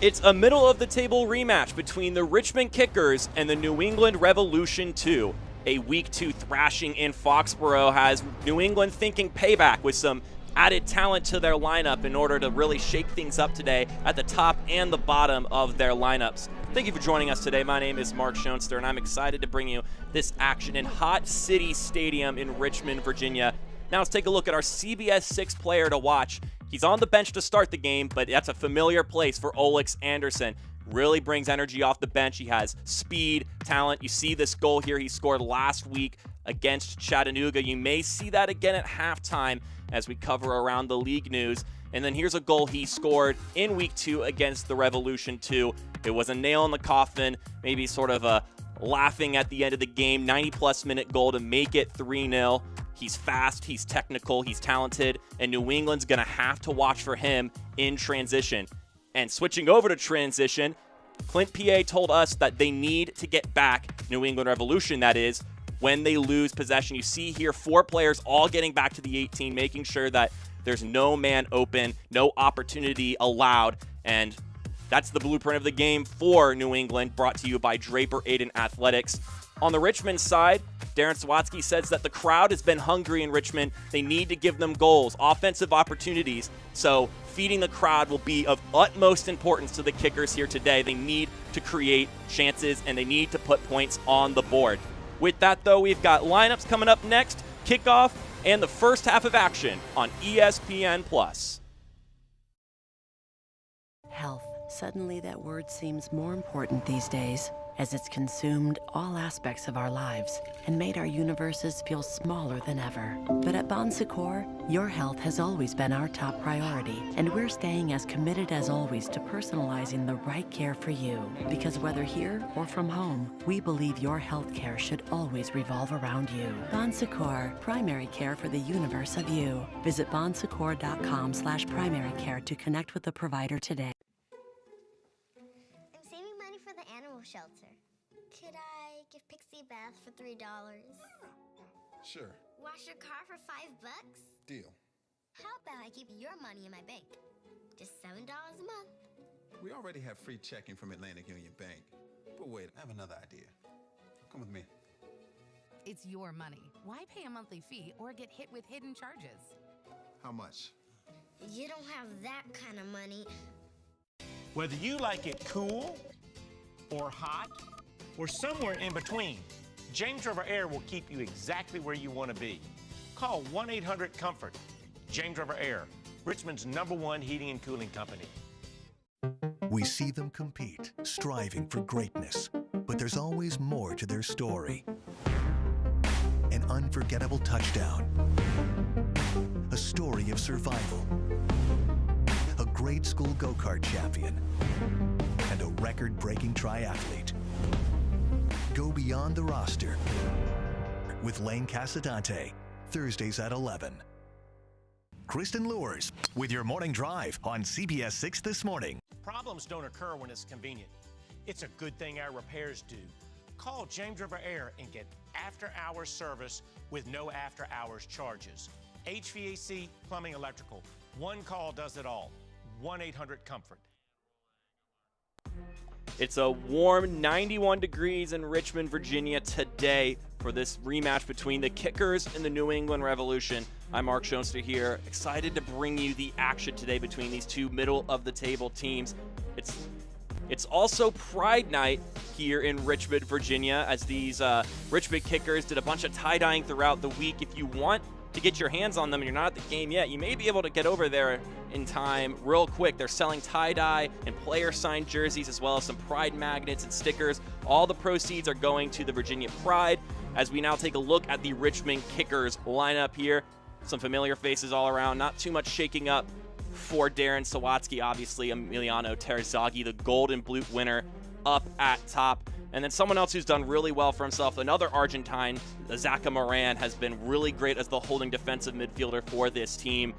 It's a middle-of-the-table rematch between the Richmond Kickers and the New England Revolution 2. A Week 2 thrashing in Foxborough has New England thinking payback with some added talent to their lineup in order to really shake things up today at the top and the bottom of their lineups. Thank you for joining us today. My name is Mark Schoenster, and I'm excited to bring you this action in Hot City Stadium in Richmond, Virginia. Now let's take a look at our CBS 6 player to watch. He's on the bench to start the game, but that's a familiar place for Olex Anderson. Really brings energy off the bench. He has speed, talent. You see this goal here he scored last week against Chattanooga. You may see that again at halftime as we cover around the league news. And then here's a goal he scored in Week 2 against the Revolution 2. It was a nail in the coffin, maybe sort of a laughing at the end of the game, 90-plus minute goal to make it 3-0. He's fast, he's technical, he's talented, and New England's going to have to watch for him in transition. And switching over to transition, Clint PA told us that they need to get back, New England Revolution that is, when they lose possession. You see here 4 players all getting back to the 18, making sure that there's no man open, no opportunity allowed, and that's the blueprint of the game for New England, brought to you by Draper Aiden Athletics. On the Richmond side, Darren Sawatsky says that the crowd has been hungry in Richmond. They need to give them goals, offensive opportunities. So feeding the crowd will be of utmost importance to the Kickers here today. They need to create chances, and they need to put points on the board. With that, though, we've got lineups coming up next, kickoff, and the first half of action on ESPN+. Health. Suddenly that word seems more important these days, as it's consumed all aspects of our lives and made our universes feel smaller than ever. But at Bon Secours, your health has always been our top priority, and we're staying as committed as always to personalizing the right care for you. Because whether here or from home, we believe your health care should always revolve around you. Bon Secours, primary care for the universe of you. Visit bonsecours.com/primary care to connect with the provider today. I'm saving money for the animal shelter. Could I give Pixie a bath for $3? Sure. Wash your car for $5? Deal. How about I keep your money in my bank? Just $7 a month. We already have free checking from Atlantic Union Bank. But wait, I have another idea. Come with me. It's your money. Why pay a monthly fee or get hit with hidden charges? How much? You don't have that kind of money. Whether you like it cool or hot or somewhere in between, James River Air will keep you exactly where you want to be. Call 1-800-COMFORT. James River Air, Richmond's #1 heating and cooling company. We see them compete, striving for greatness, but there's always more to their story. An unforgettable touchdown, a story of survival, a grade school go-kart champion, and a record-breaking triathlete. Go beyond the roster with Lane Casadante, Thursdays at 11. Kristen Lures with your morning drive on CBS 6 this morning. Problems don't occur when it's convenient. It's a good thing our repairs do. Call James River Air and get after-hours service with no after-hours charges. HVAC, plumbing, electrical. One call does it all. 1-800-COMFORT. It's a warm 91 degrees in Richmond, Virginia today for this rematch between the Kickers and the New England Revolution. I'm Mark Schoenster here, excited to bring you the action today between these two middle-of-the-table teams. It's also Pride Night here in Richmond, Virginia, as these Richmond Kickers did a bunch of tie-dyeing throughout the week. If you want to get your hands on them and you're not at the game yet, you may be able to get over there in time real quick. They're selling tie-dye and player-signed jerseys, as well as some Pride magnets and stickers. All the proceeds are going to the Virginia Pride. As we now take a look at the Richmond Kickers lineup here, some familiar faces all around, not too much shaking up for Darren Sawatsky. Obviously, Emiliano Terzaghi, the Golden Boot winner, up at top. And then someone else who's done really well for himself, another Argentine, Zaka Moran, has been really great as the holding defensive midfielder for this team.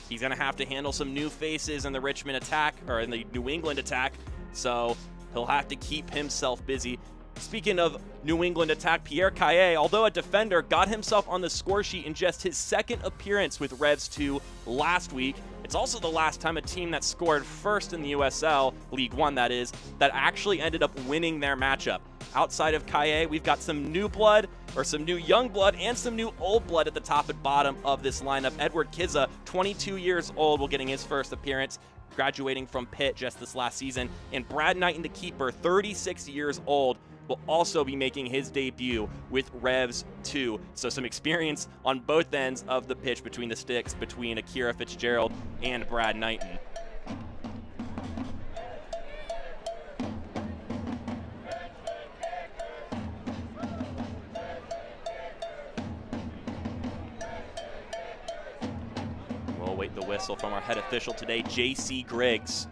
He's going to have to handle some new faces in the Richmond attack, or in the New England attack, so he'll have to keep himself busy. Speaking of New England attack, Pierre Caillet, although a defender, got himself on the score sheet in just his second appearance with Revs 2 last week. It's also the last time a team that scored first in the USL, League One that is, that actually ended up winning their matchup. Outside of Caillet, we've got some new blood, or some new young blood, and some new old blood at the top and bottom of this lineup. Edward Kizza, 22 years old, will getting his first appearance, graduating from Pitt just this last season. And Brad Knighton, the keeper, 36 years old, will also be making his debut with Revs 2. So some experience on both ends of the pitch between the sticks, between Akira Fitzgerald and Brad Knighton. We'll await the whistle from our head official today, J.C. Griggs.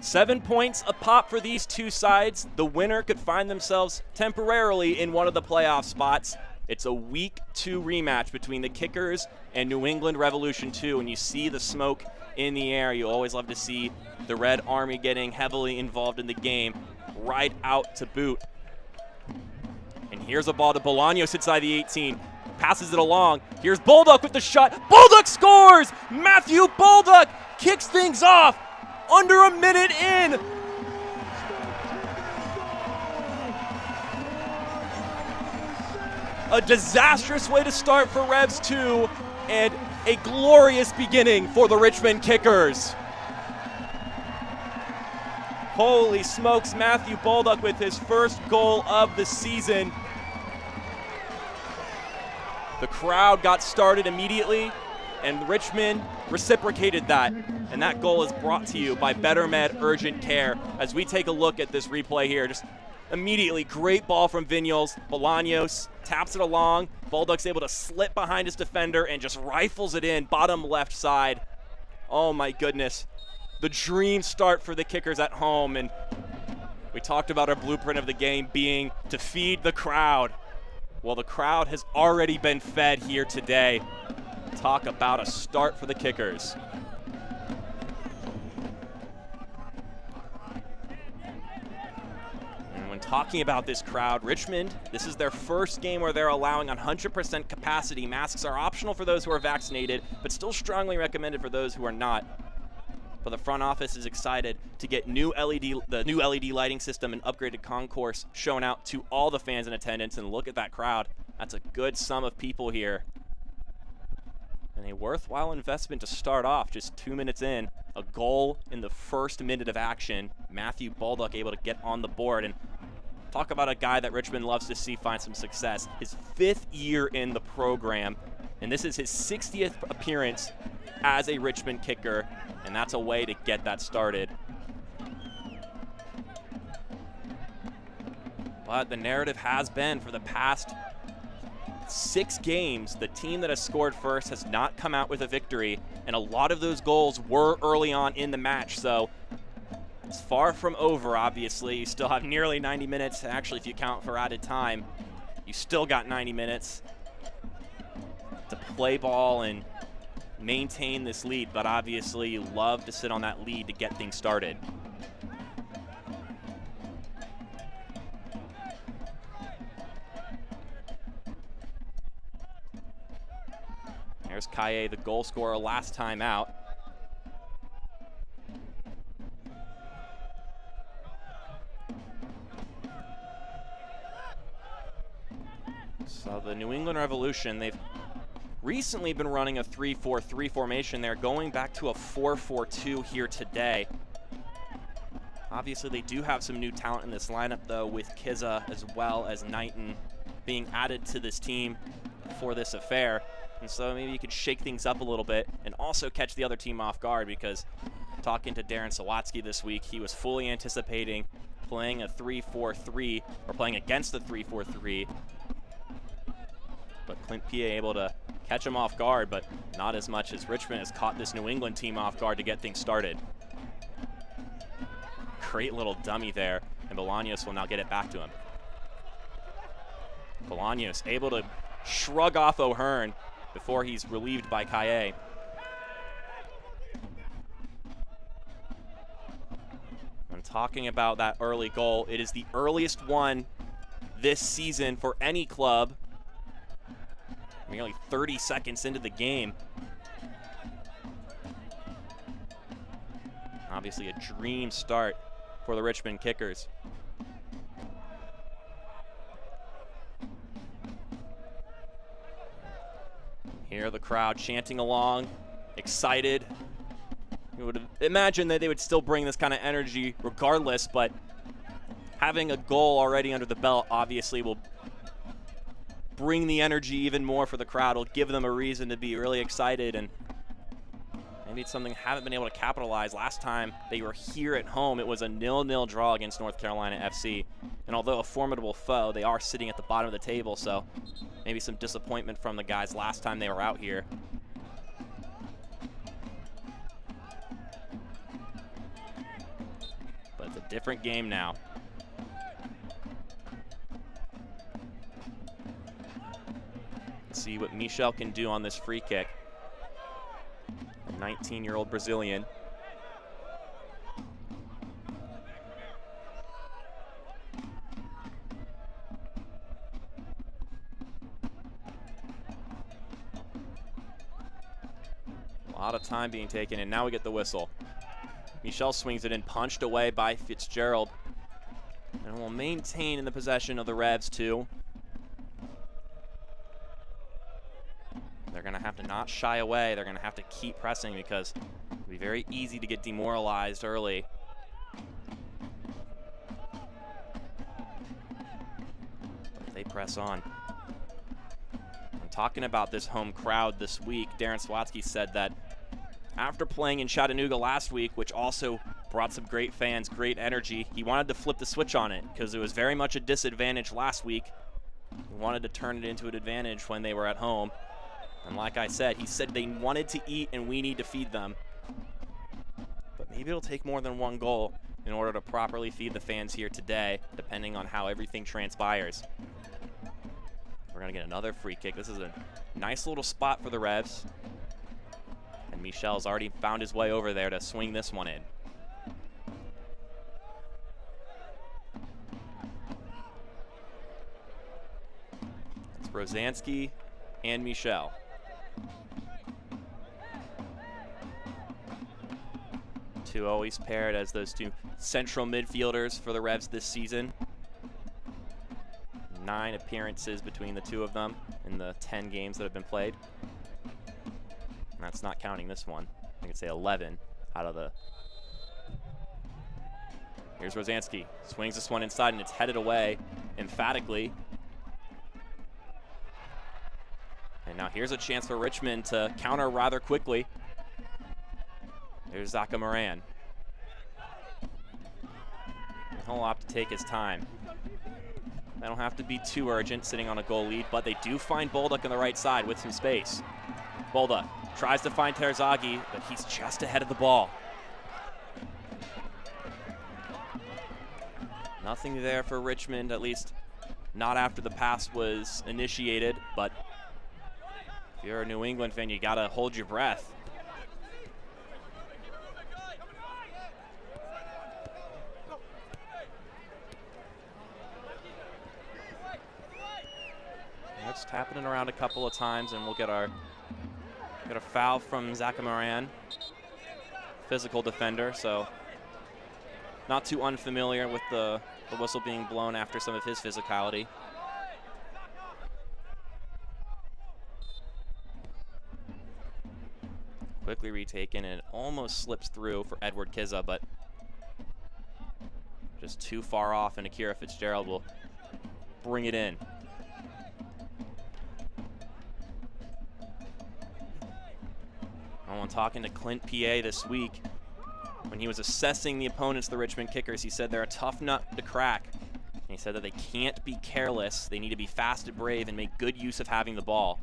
7 points a pop for these two sides. The winner could find themselves temporarily in one of the playoff spots. It's a Week 2 rematch between the Kickers and New England Revolution 2, and you see the smoke in the air. You always love to see the Red Army getting heavily involved in the game, right out to boot. And here's a ball to Bolanos inside the 18. Passes it along. Here's Bolduc with the shot. Bolduc scores! Matthew Bolduc kicks things off under a minute in. A disastrous way to start for Revs 2 and a glorious beginning for the Richmond Kickers. Holy smokes, Matthew Bolduc with his first goal of the season. The crowd got started immediately, and Richmond reciprocated that. And that goal is brought to you by Better Med Urgent Care. As we take a look at this replay here, just immediately, great ball from Vinyals. Bolanos taps it along. Bolduc's able to slip behind his defender and just rifles it in, bottom left side. Oh my goodness. The dream start for the Kickers at home. And we talked about our blueprint of the game being to feed the crowd. Well, the crowd has already been fed here today. Talk about a start for the Kickers. And when talking about this crowd, Richmond, this is their first game where they're allowing 100% capacity. Masks are optional for those who are vaccinated, but still strongly recommended for those who are not. But the front office is excited to get the new LED lighting system and upgraded concourse shown out to all the fans in attendance. And look at that crowd. That's a good sum of people here. And a worthwhile investment to start off just 2 minutes in. A goal in the first minute of action. Matthew Bolduc able to get on the board. And talk about a guy that Richmond loves to see find some success. His 5th year in the program. And this is his 60th appearance as a Richmond Kicker. And that's a way to get that started. But the narrative has been for the past 6 games, the team that has scored first has not come out with a victory, and a lot of those goals were early on in the match, so it's far from over, obviously. You still have nearly 90 minutes. Actually, if you count for added time, you still got 90 minutes to play ball and maintain this lead, but obviously you love to sit on that lead to get things started. There's Caillet, the goal scorer last time out. So the New England Revolution, they've recently been running a 3-4-3 formation. They're going back to a 4-4-2 here today. Obviously, they do have some new talent in this lineup, though, with Kizza as well as Knighton being added to this team for this affair. And so maybe you could shake things up a little bit and also catch the other team off guard, because talking to Darren Sawatsky this week, he was fully anticipating playing a 3-4-3 or playing against the 3-4-3. But Clint Pia able to catch him off guard, but not as much as Richmond has caught this New England team off guard to get things started. Great little dummy there, and Bolanos will now get it back to him. Bolanos able to shrug off O'Hearn before he's relieved by Talking about that early goal, it is the earliest one this season for any club. Nearly 30 seconds into the game. Obviously a dream start for the Richmond Kickers. Here the crowd chanting along, excited. You would imagine that they would still bring this kind of energy regardless, but having a goal already under the belt obviously will bring the energy even more for the crowd. It'll give them a reason to be really excited, and maybe it's something they haven't been able to capitalize. Last time they were here at home, it was a 0-0 draw against North Carolina FC. And although a formidable foe, they are sitting at the bottom of the table, so maybe some disappointment from the guys last time they were out here. But it's a different game now. Let's see what Michel can do on this free kick. A 19-year-old Brazilian. A lot of time being taken, and now we get the whistle. Michel swings it in, punched away by Fitzgerald. And will maintain in the possession of the Revs too. They're going to have to not shy away. They're going to have to keep pressing because it'll be very easy to get demoralized early. But they press on. And talking about this home crowd this week, Darren Sawatsky said that after playing in Chattanooga last week, which also brought some great fans, great energy, he wanted to flip the switch on it because it was very much a disadvantage last week. He wanted to turn it into an advantage when they were at home. And like I said, he said they wanted to eat and we need to feed them. But maybe it'll take more than one goal in order to properly feed the fans here today, depending on how everything transpires. We're going to get another free kick. This is a nice little spot for the Revs. And Michel's already found his way over there to swing this one in. It's Rosansky and Michel. Two always paired as those two central midfielders for the Revs this season. 9 appearances between the two of them in the 10 games that have been played. And that's not counting this one. I could say 11 out of the... Here's Rosansky. Swings this one inside and it's headed away emphatically. And now here's a chance for Richmond to counter rather quickly. There's Zaka Moran. He'll opt to take his time. They don't have to be too urgent sitting on a goal lead, but they do find Bolduc on the right side with some space. Bolduc tries to find Terzaghi, but he's just ahead of the ball. Nothing there for Richmond, at least not after the pass was initiated, but if you're a New England fan, you gotta hold your breath. It's happening around a couple of times, and we'll get a foul from Zaka Moran, physical defender, so not too unfamiliar with the whistle being blown after some of his physicality. Quickly retaken, and it almost slips through for Edward Kizza, but just too far off, and Akira Fitzgerald will bring it in. I'm talking to Clint PA this week. When he was assessing the opponents, the Richmond Kickers, he said they're a tough nut to crack. And he said that they can't be careless. They need to be fast and brave and make good use of having the ball.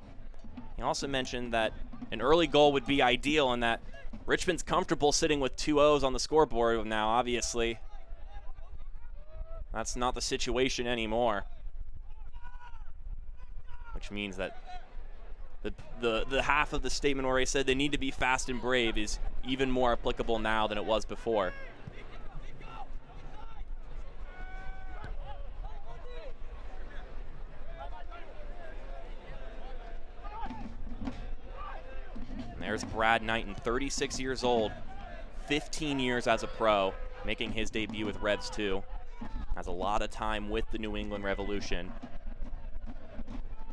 He also mentioned that an early goal would be ideal and that Richmond's comfortable sitting with 2 O's on the scoreboard now, obviously. That's not the situation anymore. Which means that the half of the statement where he said they need to be fast and brave is even more applicable now than it was before. There's Brad Knighton, 36 years old, 15 years as a pro, making his debut with Revs 2. Has a lot of time with the New England Revolution.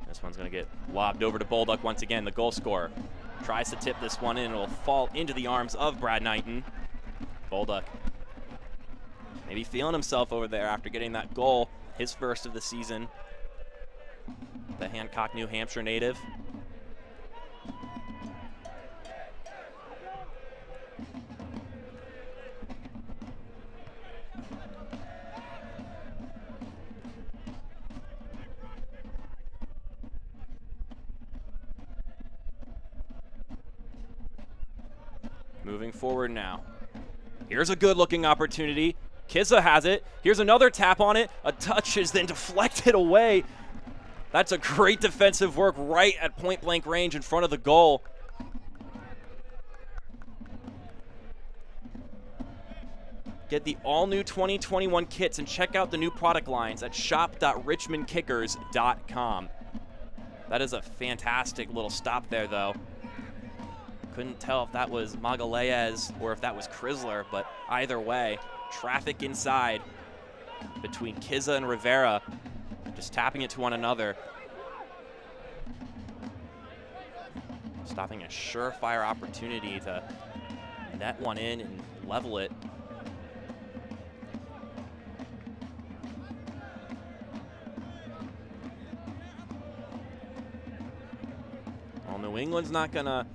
This one's going to get lobbed over to Bolduc once again, the goal scorer. Tries to tip this one in. It will fall into the arms of Brad Knighton. Bolduc maybe feeling himself over there after getting that goal, his first of the season. The Hancock, New Hampshire native. Moving forward now. Here's a good-looking opportunity. Kizza has it. Here's another tap on it. A touch is then deflected away. That's a great defensive work right at point-blank range in front of the goal. Get the all-new 2021 kits and check out the new product lines at shop.richmondkickers.com. That is a fantastic little stop there, though. Couldn't tell if that was Magalhaes or if that was Chrisler, but either way, traffic inside between Kizza and Rivera, just tapping it to one another. Stopping a surefire opportunity to net one in and level it. Well, New England's not gonna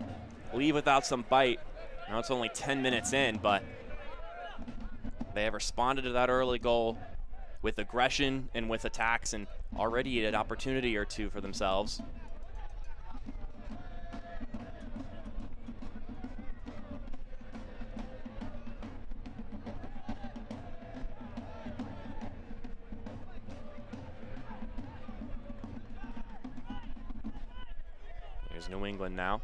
leave without some bite. I know it's only 10 minutes in, but they have responded to that early goal with aggression and with attacks, and already an opportunity or two for themselves. Here's New England now,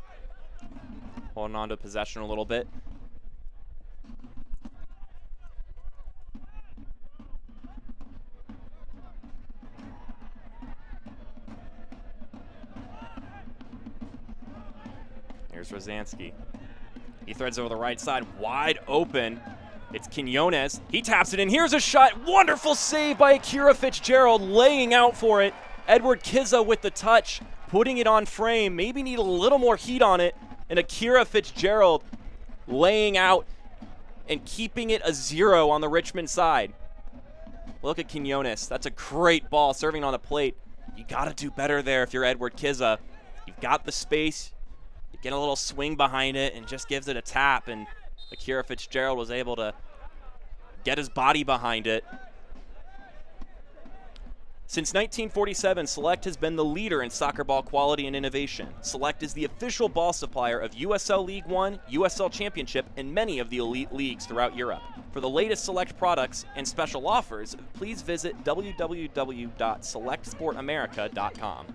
holding on to possession a little bit. Here's Rosansky. He threads over the right side, wide open. It's Quinones. He taps it in. Here's a shot. Wonderful save by Akira Fitzgerald, laying out for it. Edward Kizza with the touch, putting it on frame. Maybe need a little more heat on it. And Akira Fitzgerald laying out and keeping it a 0 on the Richmond side. Look at Quinones. That's a great ball serving on the plate. You got to do better there if you're Edward Kizza. You've got the space. You get a little swing behind it and just gives it a tap. And Akira Fitzgerald was able to get his body behind it. Since 1947, Select has been the leader in soccer ball quality and innovation. Select is the official ball supplier of USL League One, USL Championship, and many of the elite leagues throughout Europe. For the latest Select products and special offers, please visit www.selectsportamerica.com.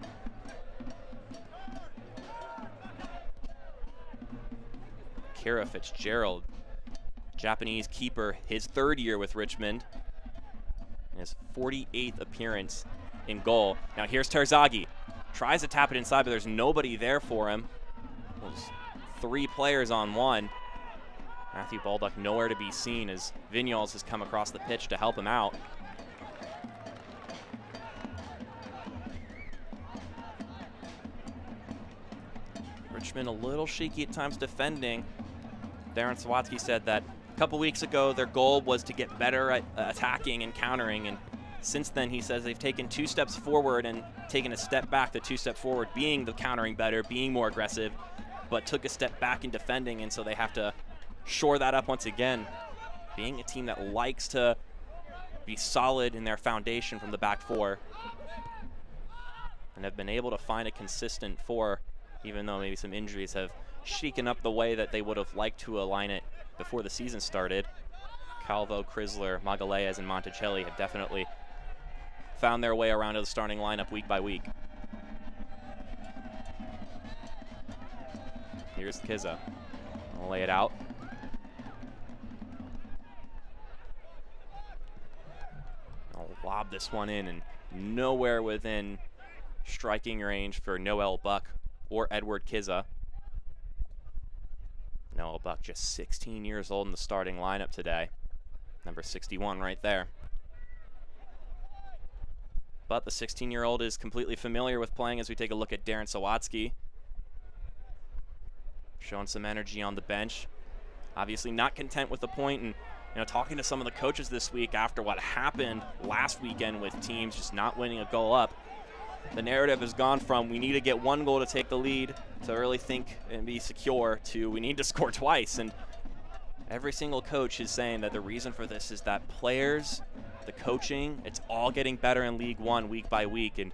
Akira Fitzgerald, Japanese keeper, his 3rd year with Richmond. His 48th appearance in goal. Now here's Terzaghi. Tries to tap it inside, but there's nobody there for him. There's 3 players on one. Matthew Bolduc nowhere to be seen as Vignoles has come across the pitch to help him out. Richmond a little shaky at times defending. Darren Sawatsky said that a couple weeks ago their goal was to get better at attacking and countering, and since then he says they've taken 2 steps forward and taken a step back. The 2 step forward being the countering better, being more aggressive, but took a step back in defending, and so they have to shore that up once again. Being a team that likes to be solid in their foundation from the back 4 and have been able to find a consistent 4, even though maybe some injuries have shaken up the way that they would have liked to align it before the season started. Calvo, Chrisler, Magalhaes, and Monticelli have definitely found their way around to the starting lineup week by week. Here's Kizza. I'll lay it out. I'll lob this one in, and nowhere within striking range for Noel Buck or Edward Kizza. Noah Buck, just 16 years old in the starting lineup today. Number 61 right there. But the 16-year-old is completely familiar with playing as we take a look at Darren Sawatsky. Showing some energy on the bench. Obviously not content with the point, and talking to some of the coaches this week after what happened last weekend with teams just not winning a goal up. The narrative has gone from we need to get one goal to take the lead to really think and be secure to we need to score twice. And every single coach is saying that the reason for this is that players, the coaching, it's all getting better in League One week by week. And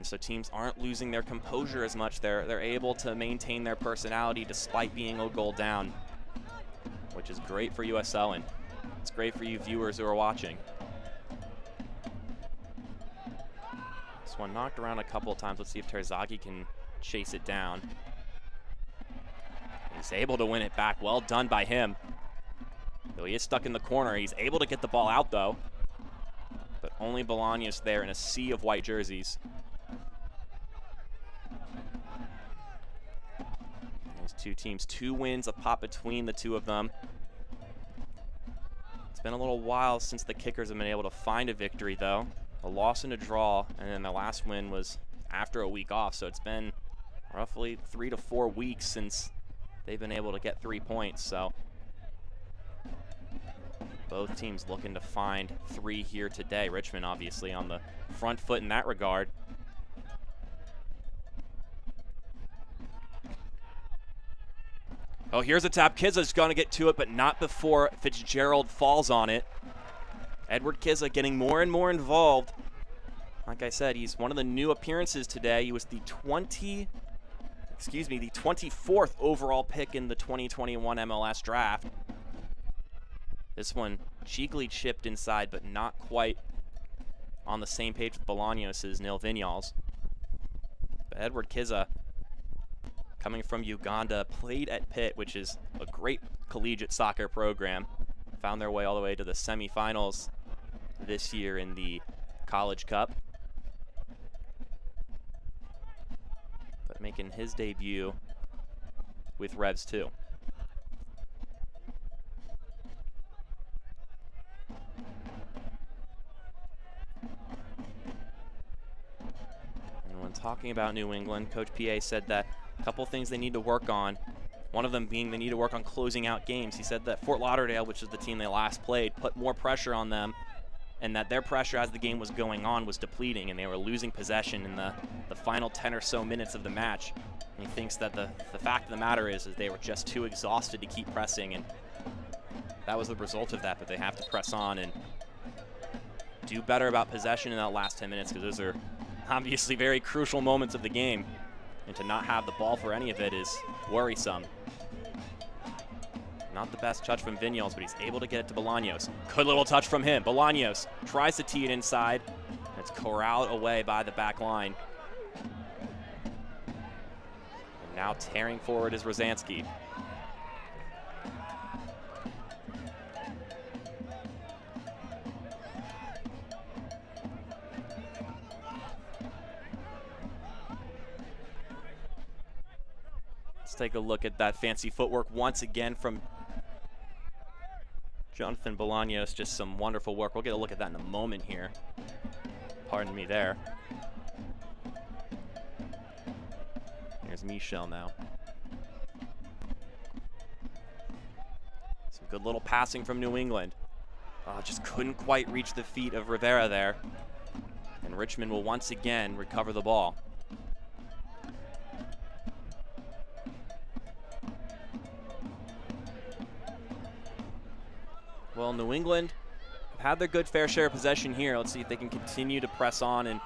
so teams aren't losing their composure as much. They're able to maintain their personality despite being a goal down, which is great for USL, and it's great for you viewers who are watching. This one knocked around a couple of times. Let's see if Terzaghi can chase it down. He's able to win it back. Well done by him. Though he is stuck in the corner. He's able to get the ball out, though. But only Bolanos there in a sea of white jerseys. Those two teams, 2 wins a pop between the two of them. It's been a little while since the Kickers have been able to find a victory, though. A loss and a draw, and then the last win was after a week off, so it's been roughly 3 to 4 weeks since they've been able to get 3 points. So both teams looking to find 3 here today. Richmond obviously on the front foot in that regard. Oh, here's a tap. Kizza's going to get to it, but not before Fitzgerald falls on it. Edward Kizza getting more and more involved. Like I said, he's one of the new appearances today. He was the 24th overall pick in the 2021 MLS draft. This one cheekily chipped inside, but not quite on the same page with Bolanos' Nil Vinyals. But Edward Kizza, coming from Uganda, played at Pitt, which is a great collegiate soccer program. Found their way all the way to the semifinals this year in the College Cup. But making his debut with Revs too. And when talking about New England, Coach PA said that a couple things they need to work on. One of them being they need to work on closing out games. He said that Fort Lauderdale, which is the team they last played, put more pressure on them, and that their pressure as the game was going on was depleting, and they were losing possession in the final 10 or so minutes of the match. And he thinks that the fact of the matter is they were just too exhausted to keep pressing, and that was the result of that. But they have to press on and do better about possession in that last 10 minutes, because those are obviously very crucial moments of the game. And to not have the ball for any of it is worrisome. Not the best touch from Vinyals, but he's able to get it to Bolanos. Good little touch from him. Bolanos tries to tee it inside. It's corralled away by the back line. And now tearing forward is Rosansky. Let's take a look at that fancy footwork once again from Jonathan Bolanos. Just some wonderful work. We'll get a look at that in a moment here. Pardon me there. Here's Michel now. Some good little passing from New England. Just couldn't quite reach the feet of Rivera there. And Richmond will once again recover the ball. Well, New England have had their good fair share of possession here. Let's see if they can continue to press on and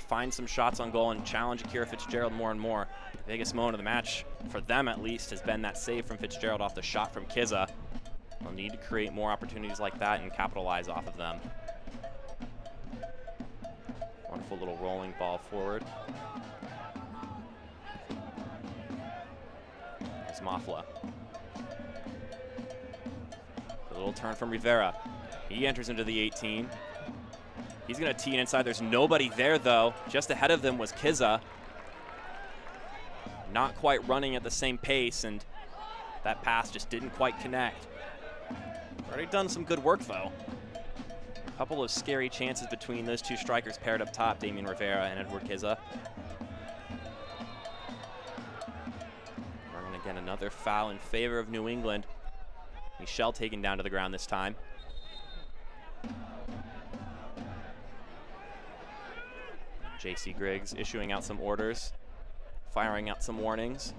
find some shots on goal and challenge Akira Fitzgerald more and more. The biggest moment of the match, for them at least, has been that save from Fitzgerald off the shot from Kizza. They'll need to create more opportunities like that and capitalize off of them. Wonderful little rolling ball forward. There's Mafla. A little turn from Rivera. He enters into the 18. He's going to tee it inside. There's nobody there, though. Just ahead of them was Kizza. Not quite running at the same pace, and That pass just didn't quite connect. Already done some good work, though. A couple of scary chances between those two strikers paired up top, Damian Rivera and Edward Kizza. We're going to get another foul in favor of New England. Michel taken down to the ground this time. J.C. Griggs issuing out some orders, firing out some warnings.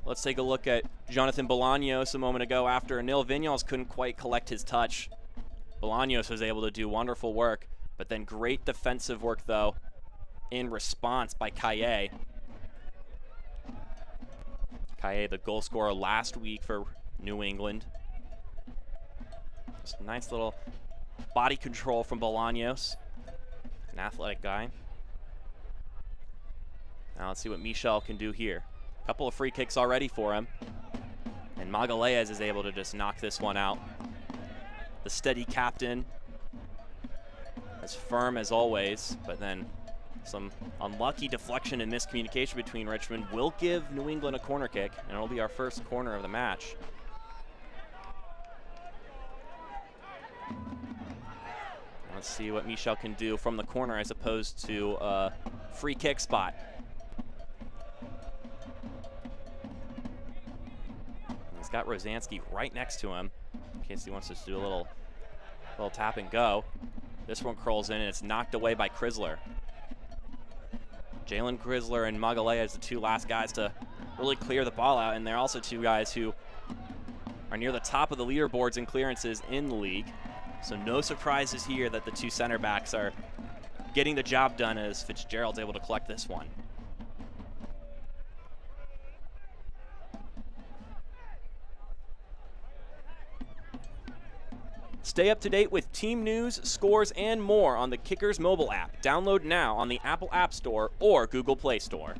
Let's take a look at Jonathan Bolanos a moment ago after a nil. Vinyals couldn't quite collect his touch. Bolanos was able to do wonderful work, but then great defensive work, though, in response by Kaye. Kaye, the goal scorer last week for New England. Just a nice little body control from Bolanos, an athletic guy. Now let's see what Michel can do here. Couple of free kicks already for him. And Magalhaes is able to just knock this one out. The steady captain, as firm as always, but then some unlucky deflection and miscommunication between Richmond will give New England a corner kick, and it'll be our first corner of the match. Let's see what Michel can do from the corner as opposed to a free kick spot. He's got Rosansky right next to him in case he wants to do a little tap and go. This one curls in and it's knocked away by Chrisler. Jalen Chrisler and Magalhaes, the two last guys to really clear the ball out, and they're also two guys who are near the top of the leaderboards in clearances in the league. So no surprises here that the two center backs are getting the job done as Fitzgerald's able to collect this one. Stay up to date with team news, scores, and more on the Kickers mobile app. Download now on the Apple App Store or Google Play Store.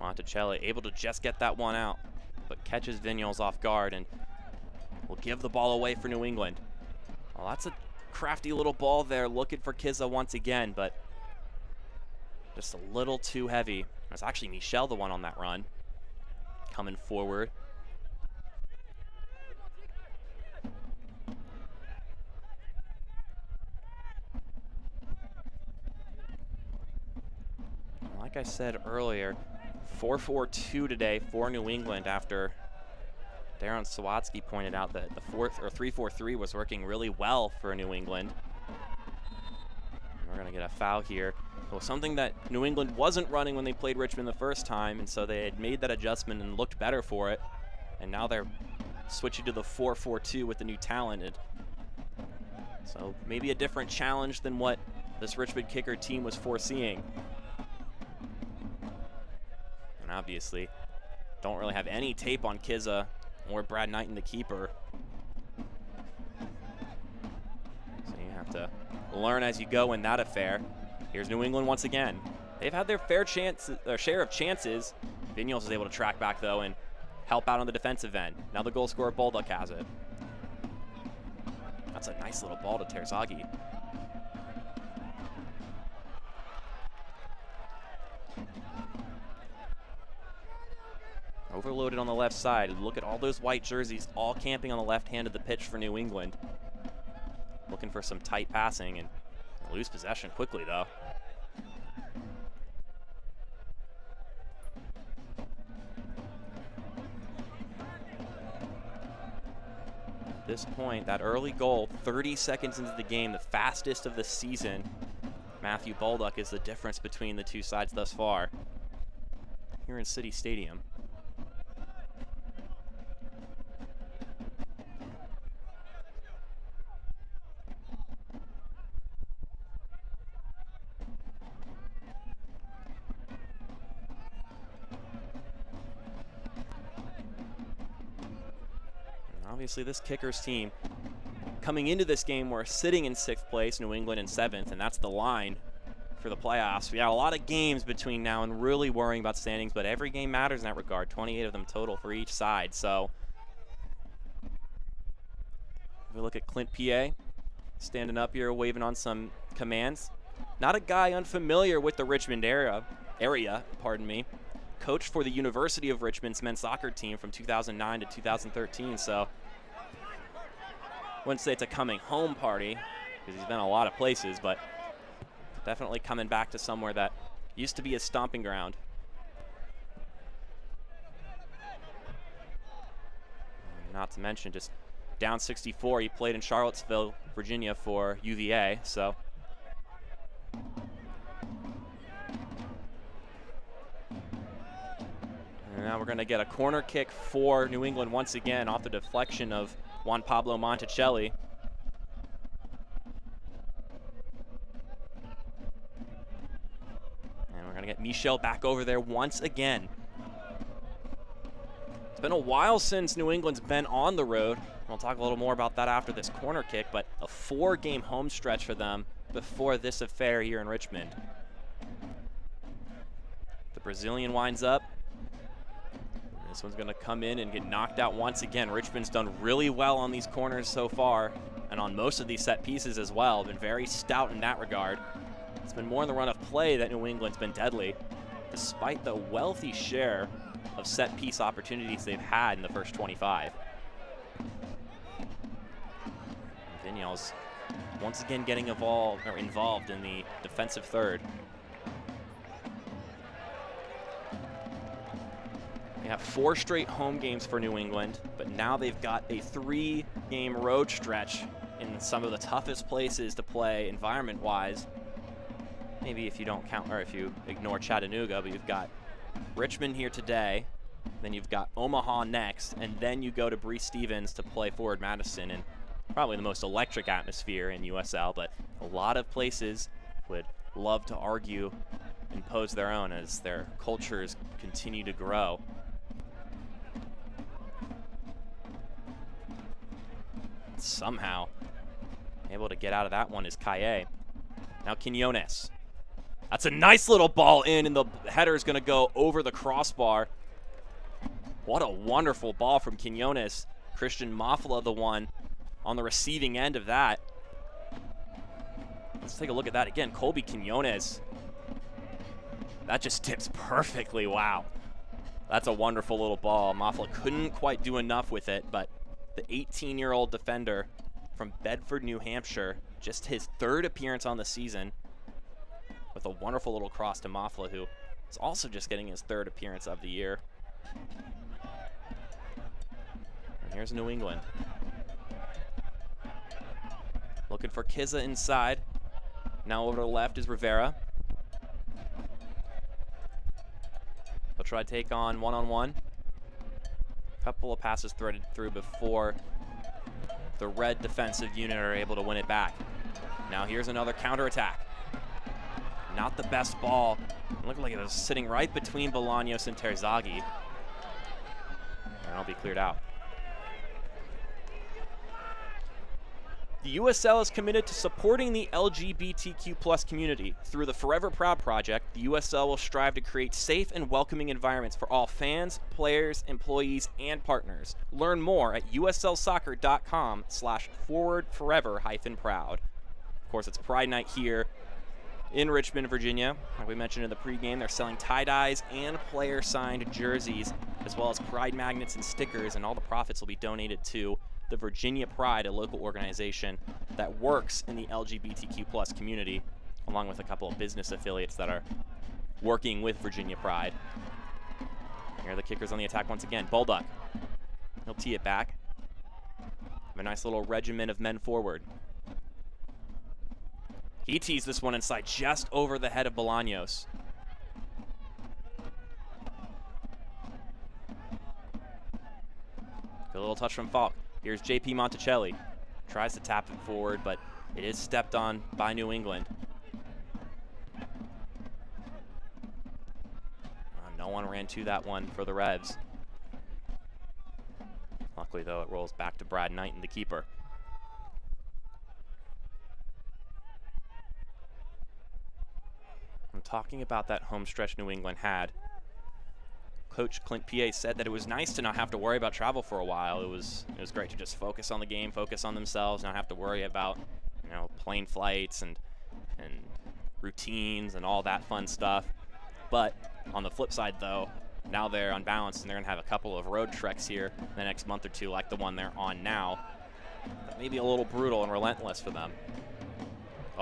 Monticelli able to just get that one out, but catches Vinyals off guard and will give the ball away for New England. Well, that's a crafty little ball there, looking for Kizza once again, but just a little too heavy. It's actually Michel, the one on that run, coming forward. Like I said earlier, 4-4-2 today for New England after Darren Sawatsky pointed out that the 3-4-3 was working really well for New England. We're going to get a foul here. It was something that New England wasn't running when they played Richmond the first time, and so they had made that adjustment and looked better for it. And now they're switching to the 4-4-2 with the new talent. So maybe a different challenge than what this Richmond kicker team was foreseeing. And obviously, don't really have any tape on Kizza or Brad Knighton, the keeper. So you have to learn as you go in that affair. Here's New England once again. They've had their share of chances. Vinyals is able to track back, though, and help out on the defensive end. Now the goal scorer, Bolduc, has it. That's a nice little ball to Terzaghi. Overloaded on the left side. Look at all those white jerseys all camping on the left hand of the pitch for New England. Looking for some tight passing and lose possession quickly, though. At this point, that early goal, 30 seconds into the game, the fastest of the season, Matthew Bolduc is the difference between the two sides thus far here in City Stadium. Obviously, this Kickers team coming into this game, we're sitting in 6th place, New England in 7th, and that's the line for the playoffs. We got a lot of games between now and really worrying about standings, but every game matters in that regard, 28 of them total for each side. So If we look at Clint PA, standing up here, waving on some commands. Not a guy unfamiliar with the Richmond area, pardon me. Coached for the University of Richmond's men's soccer team from 2009 to 2013, so wouldn't say it's a coming home party because he's been a lot of places, but definitely coming back to somewhere that used to be his stomping ground. Not to mention just down 64, he played in Charlottesville, Virginia for UVA, so. And now we're going to get a corner kick for New England once again off the deflection of Juan Pablo Monticelli. And we're going to get Michel back over there once again. It's been a while since New England's been on the road. We'll talk a little more about that after this corner kick, but a 4-game home stretch for them before this affair here in Richmond. The Brazilian winds up. This one's going to come in and get knocked out once again. Richmond's done really well on these corners so far, and on most of these set pieces as well. Been very stout in that regard. It's been more in the run of play that New England's been deadly, despite the wealthy share of set piece opportunities they've had in the first 25. Vignals once again getting involved in the defensive third. They have 4 straight home games for New England, but now they've got a 3-game road stretch in some of the toughest places to play environment-wise. Maybe if you don't count, or if you ignore Chattanooga, but you've got Richmond here today, then you've got Omaha next, and then you go to Bree Stevens to play Forward Madison, and probably the most electric atmosphere in USL, but a lot of places would love to argue and pose their own as their cultures continue to grow. Somehow able to get out of that one is Kaye. Now Quinones. That's a nice little ball in, and the header is going to go over the crossbar. What a wonderful ball from Quinones. Christian Mafla, the one on the receiving end of that. Let's take a look at that again. Colby Quinones. That just tips perfectly. Wow. That's a wonderful little ball. Mafla couldn't quite do enough with it, but the 18-year-old defender from Bedford, New Hampshire, just his 3rd appearance on the season, with a wonderful little cross to Mafla, who is also just getting his 3rd appearance of the year. And here's New England. Looking for Kizza inside. Now over to the left is Rivera. They'll try to take on one-on-one. Couple of passes threaded through before the red defensive unit are able to win it back. Now here's another counterattack. Not the best ball. It looked like it was sitting right between Bolanos and Terzaghi. And it'll be cleared out. The USL is committed to supporting the LGBTQ+ community. Through the Forever Proud project, the USL will strive to create safe and welcoming environments for all fans, players, employees, and partners. Learn more at uslsoccer.com/forwardforever-proud. Of course, it's Pride Night here in Richmond, Virginia. Like we mentioned in the pregame, they're selling tie-dyes and player-signed jerseys, as well as pride magnets and stickers, and all the profits will be donated to the Virginia Pride, a local organization that works in the LGBTQ+ community, along with a couple of business affiliates that are working with Virginia Pride. Here are the kickers on the attack once again. Bolduc. He'll tee it back. A nice little regiment of men forward. He tees this one inside just over the head of Bolanos. Good little touch from Falk. Here's JP Monticelli. Tries to tap it forward, but it is stepped on by New England. No one ran to that one for the Revs. Luckily, though, it rolls back to Brad Knighton, the keeper. I'm talking about that home stretch New England had. Coach Clint P.A. said that it was nice to not have to worry about travel for a while. It was great to just focus on the game, focus on themselves, not have to worry about, plane flights and routines and all that fun stuff. But on the flip side, though, now they're unbalanced and they're going to have a couple of road treks here in the next month or two, like the one they're on now. That may be a little brutal and relentless for them.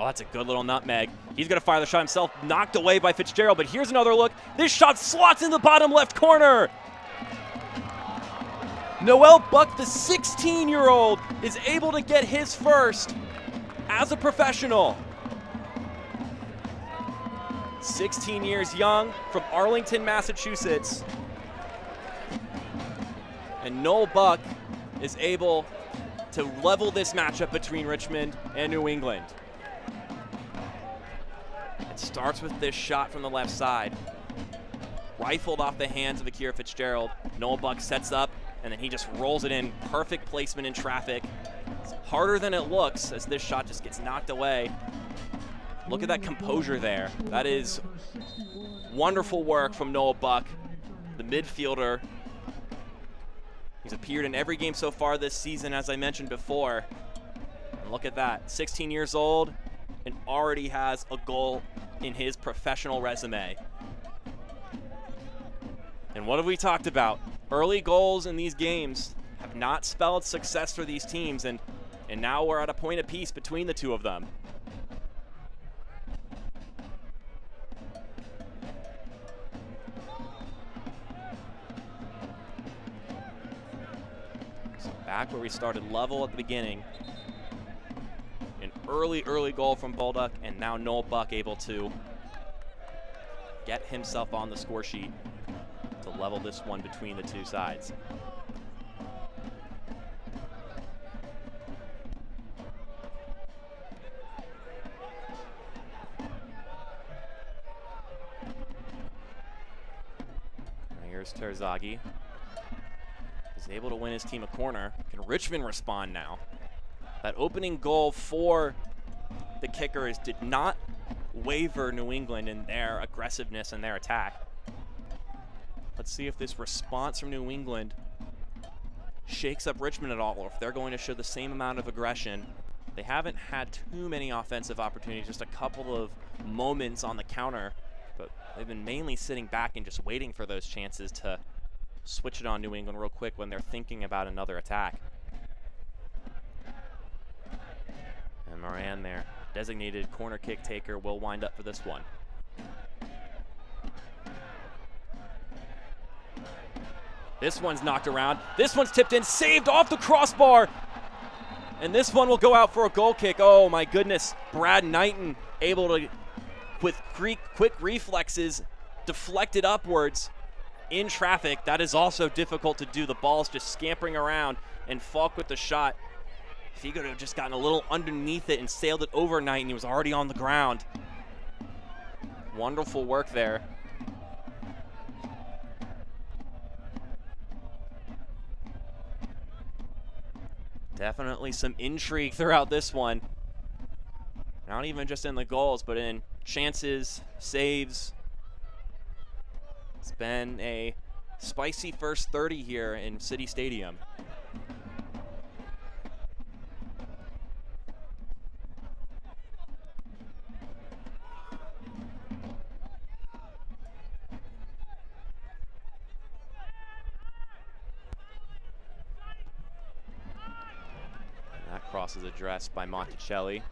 Oh, that's a good little nutmeg. He's going to fire the shot himself, knocked away by Fitzgerald, but here's another look. This shot slots in the bottom left corner. Noel Buck, the 16-year-old, is able to get his first as a professional. 16 years young, from Arlington, Massachusetts. And Noel Buck is able to level this matchup between Richmond and New England. It starts with this shot from the left side. Rifled off the hands of Akira Fitzgerald. Noel Buck sets up, and then he just rolls it in. Perfect placement in traffic. It's harder than it looks as this shot just gets knocked away. Look at that composure there. That is wonderful work from Noel Buck, the midfielder. He's appeared in every game so far this season, as I mentioned before. And look at that, 16 years old and already has a goal in his professional resume. And what have we talked about? Early goals in these games have not spelled success for these teams, and now we're at a point of peace between the two of them. So back where we started, level at the beginning. An early goal from Bolduc, and now Noel Buck able to get himself on the score sheet to level this one between the two sides. Here's Terzaghi. Is able to win his team a corner. Can Richmond respond now? That opening goal for the Kickers did not waver New England in their aggressiveness and their attack. Let's see if this response from New England shakes up Richmond at all, or if they're going to show the same amount of aggression. They haven't had too many offensive opportunities, just a couple of moments on the counter, but they've been mainly sitting back and just waiting for those chances to switch it on New England real quick when they're thinking about another attack. And Moran there, designated corner kick taker, will wind up for this one. This one's knocked around. This one's tipped in, saved off the crossbar. And this one will go out for a goal kick. Oh my goodness. Brad Knighton able to, with quick reflexes, deflect it upwards in traffic. That is also difficult to do. The ball's just scampering around, and Falk with the shot. If he could have just gotten a little underneath it and sailed it over Knighton, he was already on the ground. Wonderful work there. Definitely some intrigue throughout this one. Not even just in the goals, but in chances, saves. It's been a spicy first 30 here in City Stadium. Cross is addressed by Monticelli.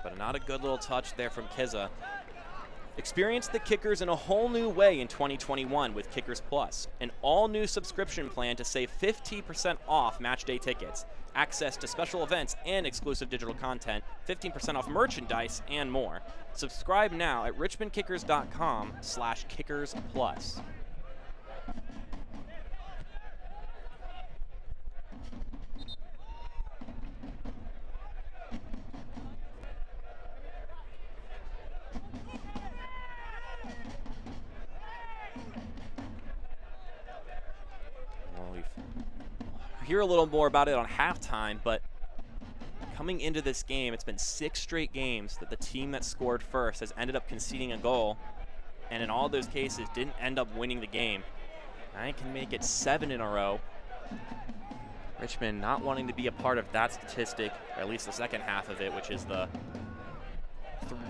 But not a good little touch there from Kizza. Experience the Kickers in a whole new way in 2021 with Kickers Plus, an all-new subscription plan to save 50% off matchday tickets, access to special events and exclusive digital content, 15% off merchandise, and more. Subscribe now at richmondkickers.com/kickersplus. Hear a little more about it on halftime, but coming into this game, it's been 6 straight games that the team that scored first has ended up conceding a goal, and in all those cases didn't end up winning the game. I can make it 7 in a row. Richmond not wanting to be a part of that statistic, or at least the second half of it, which is the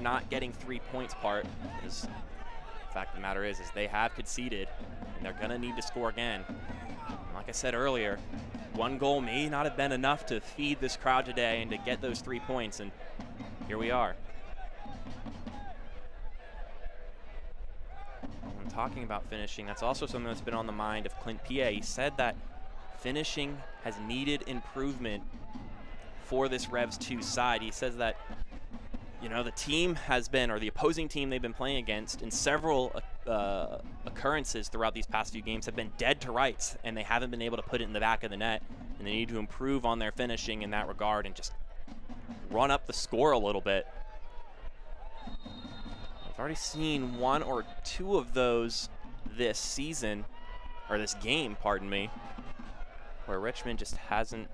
not getting 3 points part. Because the fact of the matter is they have conceded, and they're going to need to score again. And like I said earlier, 1 goal may not have been enough to feed this crowd today and to get those 3 points, and here we are. When talking about finishing, that's also something that's been on the mind of Clint P.A. He said that finishing has needed improvement for this Revs 2 side. He says that, you know, the team has been, or the opposing team they've been playing against in several occurrences throughout these past few games have been dead to rights, and they haven't been able to put it in the back of the net, and they need to improve on their finishing in that regard and just run up the score a little bit. I've already seen 1 or 2 of those this season, or this game, pardon me, where Richmond just hasn't,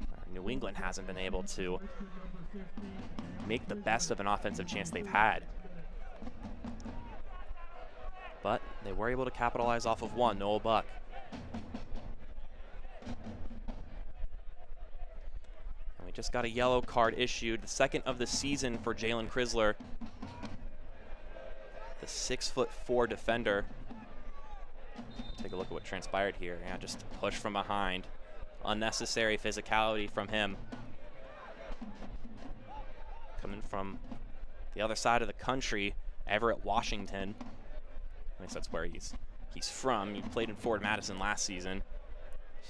or New England hasn't been able to make the best of an offensive chance they've had. But they were able to capitalize off of 1, Noah Buck. And we just got a yellow card issued, the 2nd of the season for Jalen Chrisler, the 6'4" defender. Take a look at what transpired here. Yeah, just push from behind. Unnecessary physicality from him. Coming from the other side of the country, Everett, Washington. At least that's where he's from. He played in Fort Madison last season,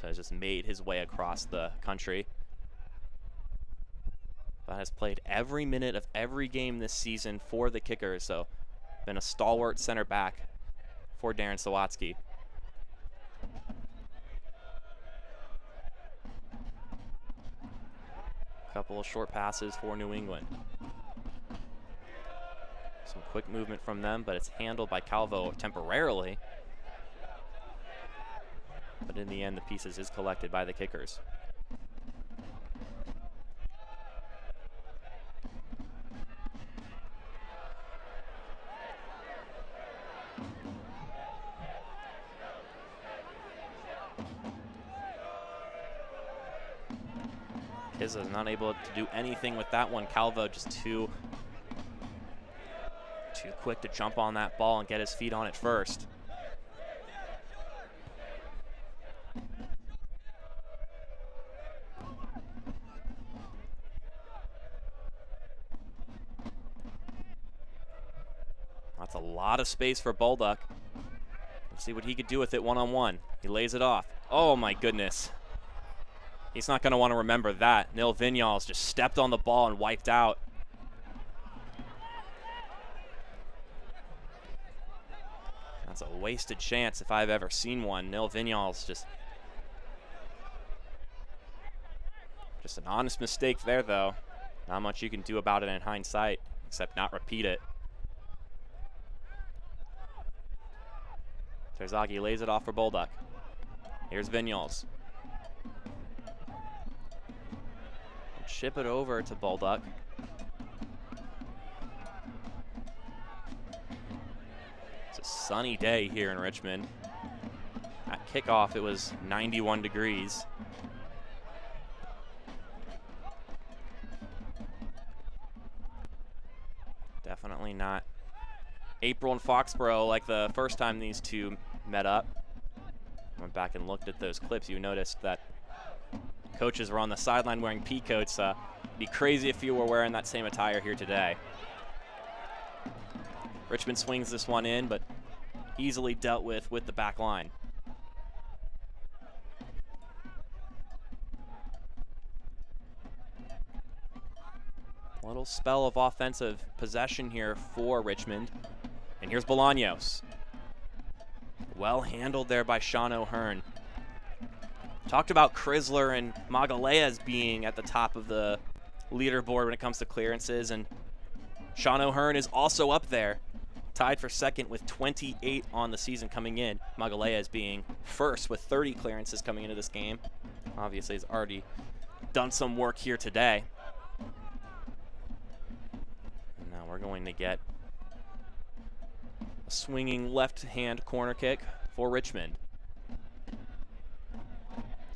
so has just made his way across the country. But has played every minute of every game this season for the Kickers, so been a stalwart center back for Darren Sawatsky. Couple of short passes for New England. Some quick movement from them, but it's handled by Calvo temporarily. But in the end, the pieces is collected by the Kickers. Kizza is not able to do anything with that one. Calvo just too quick to jump on that ball and get his feet on it first. That's a lot of space for Bolduc. Let's see what he could do with it one-on-one. He lays it off. Oh my goodness. He's not going to want to remember that. Nil Vinyals just stepped on the ball and wiped out. That's a wasted chance if I've ever seen one. Nil Vinyals just an honest mistake there, though. Not much you can do about it in hindsight, except not repeat it. Terzaghi lays it off for Bolduc. Here's Vinyals. Chip it over to Bolduc. It's a sunny day here in Richmond. At kickoff, it was 91 degrees. Definitely not April in Foxborough like the first time these two met up. Went back and looked at those clips. You noticed that coaches were on the sideline wearing pea coats. It'd be crazy if you were wearing that same attire here today. Richmond swings this one in, but easily dealt with the back line. A little spell of offensive possession here for Richmond. And here's Bolanos. Well handled there by Sean O'Hearn. Talked about Chrisler and Magalhaes being at the top of the leaderboard when it comes to clearances, and Sean O'Hearn is also up there, tied for second with 28 on the season coming in. Magalhaes being first with 30 clearances coming into this game. Obviously, has already done some work here today. And now we're going to get a swinging left-hand corner kick for Richmond.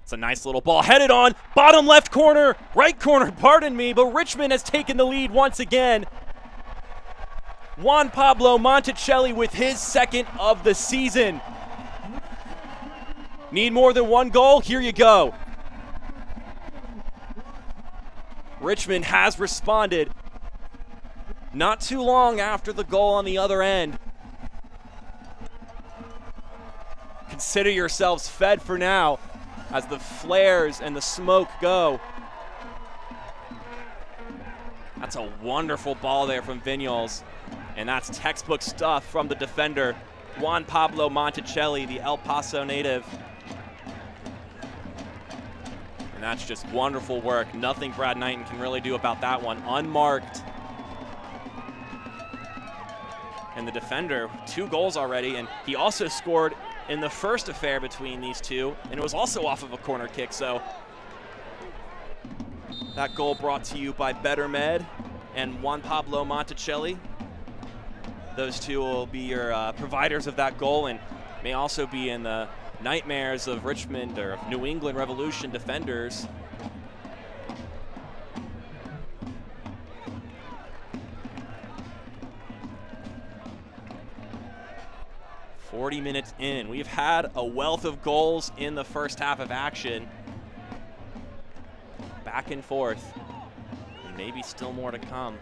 It's a nice little ball headed on, bottom left corner, right corner, pardon me, but Richmond has taken the lead once again. Juan Pablo Monticelli with his second of the season. Need more than one goal? Here you go. Richmond has responded not too long after the goal on the other end. Consider yourselves fed for now as the flares and the smoke go. That's a wonderful ball there from Vinyals, and that's textbook stuff from the defender, Juan Pablo Monticelli, the El Paso native. And that's just wonderful work. Nothing Brad Knighton can really do about that one. Unmarked. And the defender, 2 goals already, and he also scored in the first affair between these two, and it was also off of a corner kick. So that goal brought to you by Better Med and Juan Pablo Monticelli. Those two will be your providers of that goal, and may also be in the nightmares of Richmond or of New England Revolution defenders. "40 minutes in. We've had a wealth of goals in the first half of action. Back and forth. And maybe still more to come.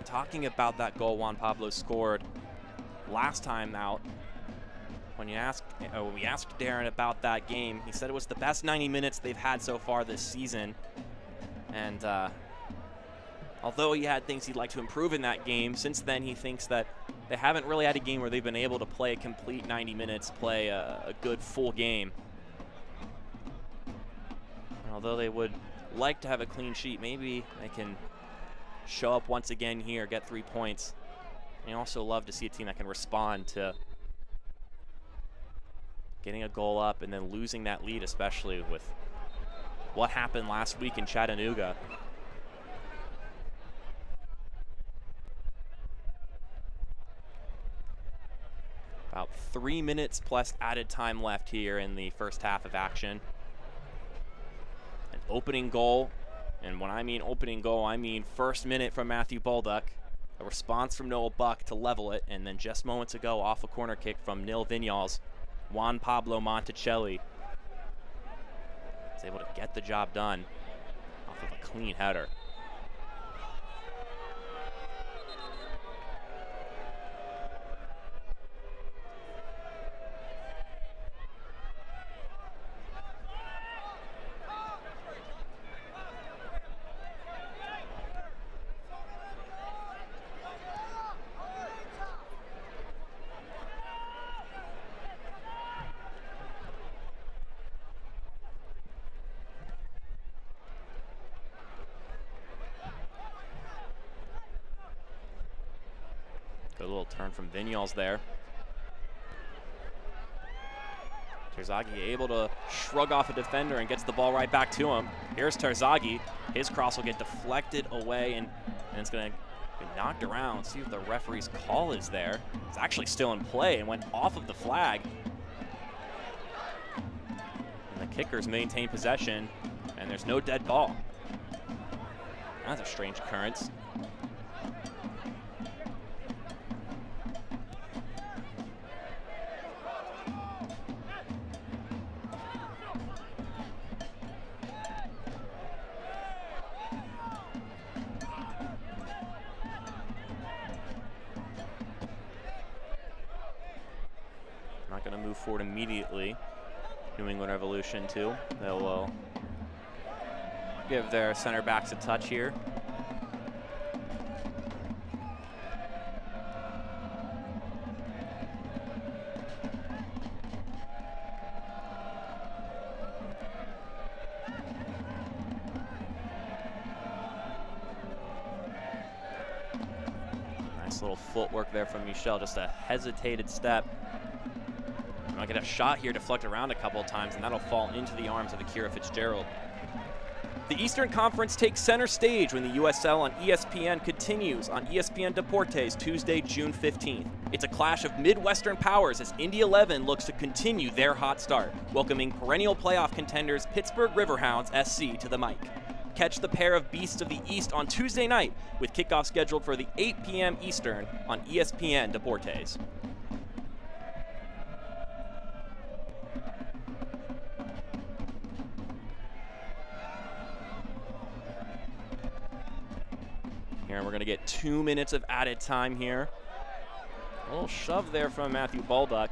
Talking about that goal Juan Pablo scored last time out, when we asked Darren about that game, he said it was the best 90 minutes they've had so far this season. And although he had things he'd like to improve in that game, since then he thinks that they haven't really had a game where they've been able to play a complete 90 minutes, play a good full game. And although they would like to have a clean sheet, maybe they can show up once again here, get 3 points. And you also love to see a team that can respond to getting a goal up and then losing that lead, especially with what happened last week in Chattanooga. About 3 minutes plus added time left here in the first half of action. An opening goal. And when I mean opening goal, I mean first minute from Matthew Bolduc, a response from Noah Buck to level it, and then just moments ago off a corner kick from Nil Vinyals, Juan Pablo Monticelli is able to get the job done off of a clean header. Good little turn from Vinyals there. Terzaghi able to shrug off a defender and gets the ball right back to him. Here's Terzaghi. His cross will get deflected away, and it's going to be knocked around. See if the referee's call is there. It's actually still in play and went off of the flag. And the Kickers maintain possession, and there's no dead ball. That's a strange occurrence. Not going to move forward immediately. New England Revolution too. They'll give their center backs a touch here. Nice little footwork there from Michel, just a hesitated step. I'll get a shot here, deflect around a couple of times, and that'll fall into the arms of Akira Fitzgerald. The Eastern Conference takes center stage when the USL on ESPN continues on ESPN Deportes Tuesday, June 15th. It's a clash of Midwestern powers as Indy 11 looks to continue their hot start, welcoming perennial playoff contenders Pittsburgh Riverhounds SC to the mic. Catch the pair of beasts of the East on Tuesday night with kickoff scheduled for the 8 p.m. Eastern on ESPN Deportes. Here we're going to get 2 minutes of added time here. A little shove there from Matthew Baldock.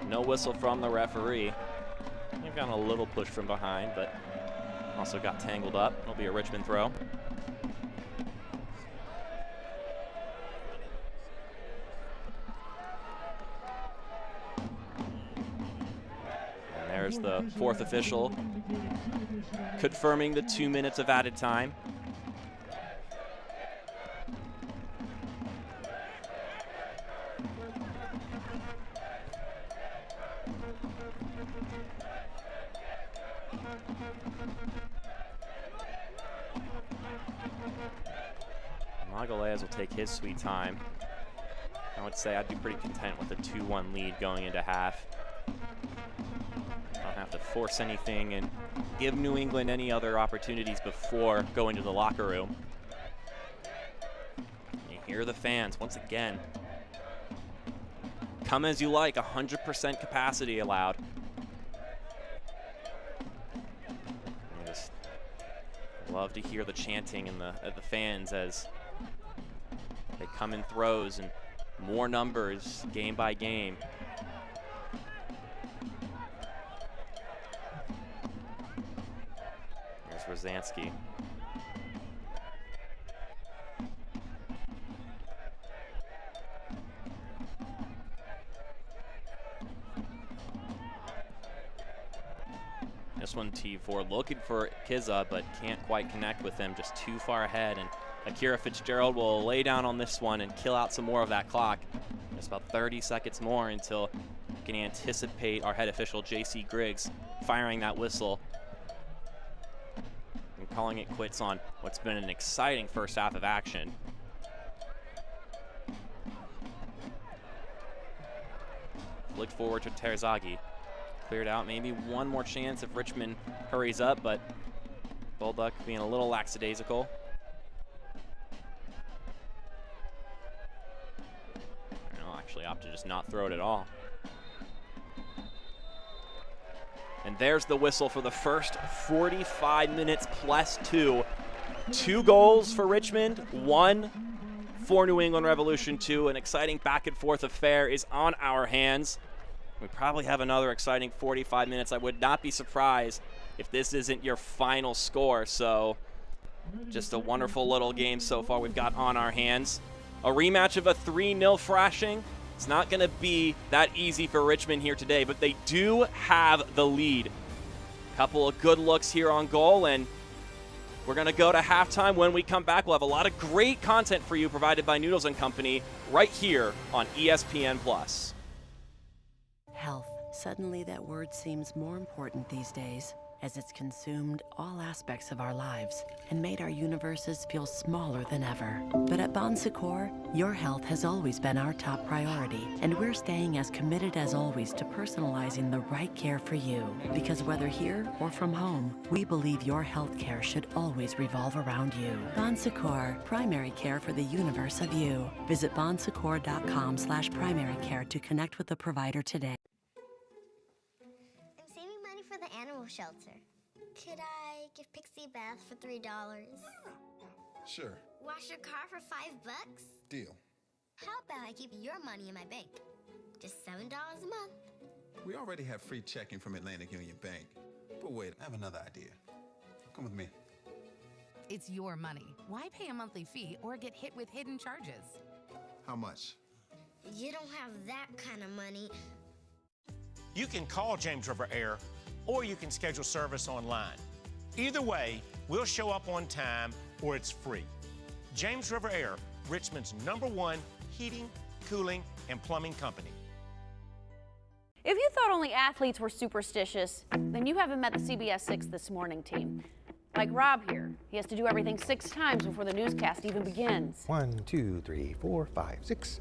No whistle from the referee. They've gotten a little push from behind, but also got tangled up. It'll be a Richmond throw. And there's the fourth official confirming the 2 minutes of added time. Magalhaes will take his sweet time. I would say I'd be pretty content with a 2-1 lead going into half. Don't have to force anything and give New England any other opportunities before going to the locker room. You hear the fans once again. Come as you like, 100% capacity allowed. I just love to hear the chanting and the fans as they come in throws and more numbers game by game. There's Rosansky. This one T4 looking for Kizza, but can't quite connect with him, just too far ahead. And Akira Fitzgerald will lay down on this one and kill out some more of that clock. Just about 30 seconds more until you can anticipate our head official, J.C. Griggs, firing that whistle and calling it quits on what's been an exciting first half of action. Flicked forward to Terzaghi. Cleared out, maybe one more chance if Richmond hurries up, but Baldock being a little lackadaisical. Actually opted to just not throw it at all. And there's the whistle for the first 45 minutes plus 2. 2 goals for Richmond, 1 for New England Revolution 2. An exciting back and forth affair is on our hands. We probably have another exciting 45 minutes. I would not be surprised if this isn't your final score. So just a wonderful little game so far we've got on our hands. A rematch of a 3-0 thrashing. It's not going to be that easy for Richmond here today, but they do have the lead. Couple of good looks here on goal, and we're going to go to halftime. When we come back, we'll have a lot of great content for you provided by Noodles & Company right here on ESPN+. Health. Suddenly that word seems more important these days, as it's consumed all aspects of our lives and made our universes feel smaller than ever. But at Bon Secours, your health has always been our top priority, and we're staying as committed as always to personalizing the right care for you. Because whether here or from home, we believe your health care should always revolve around you. Bon Secours, primary care for the universe of you. Visit bonsecours.com/primary care to connect with a provider today. I'm saving money for the animal shelter. Could I give Pixie a bath for $3? Sure. Wash your car for $5? Deal. How about I keep your money in my bank? Just $7 a month. We already have free checking from Atlantic Union Bank. But wait, I have another idea. Come with me. It's your money. Why pay a monthly fee or get hit with hidden charges? How much? You don't have that kind of money. You can call James River Air, or you can schedule service online. Either way, we'll show up on time or it's free. James River Air, Richmond's #1 heating, cooling, and plumbing company. If you thought only athletes were superstitious, then you haven't met the CBS 6 This Morning team. Like Rob here. He has to do everything 6 times before the newscast even begins. 1, 2, 3, 4, 5, 6.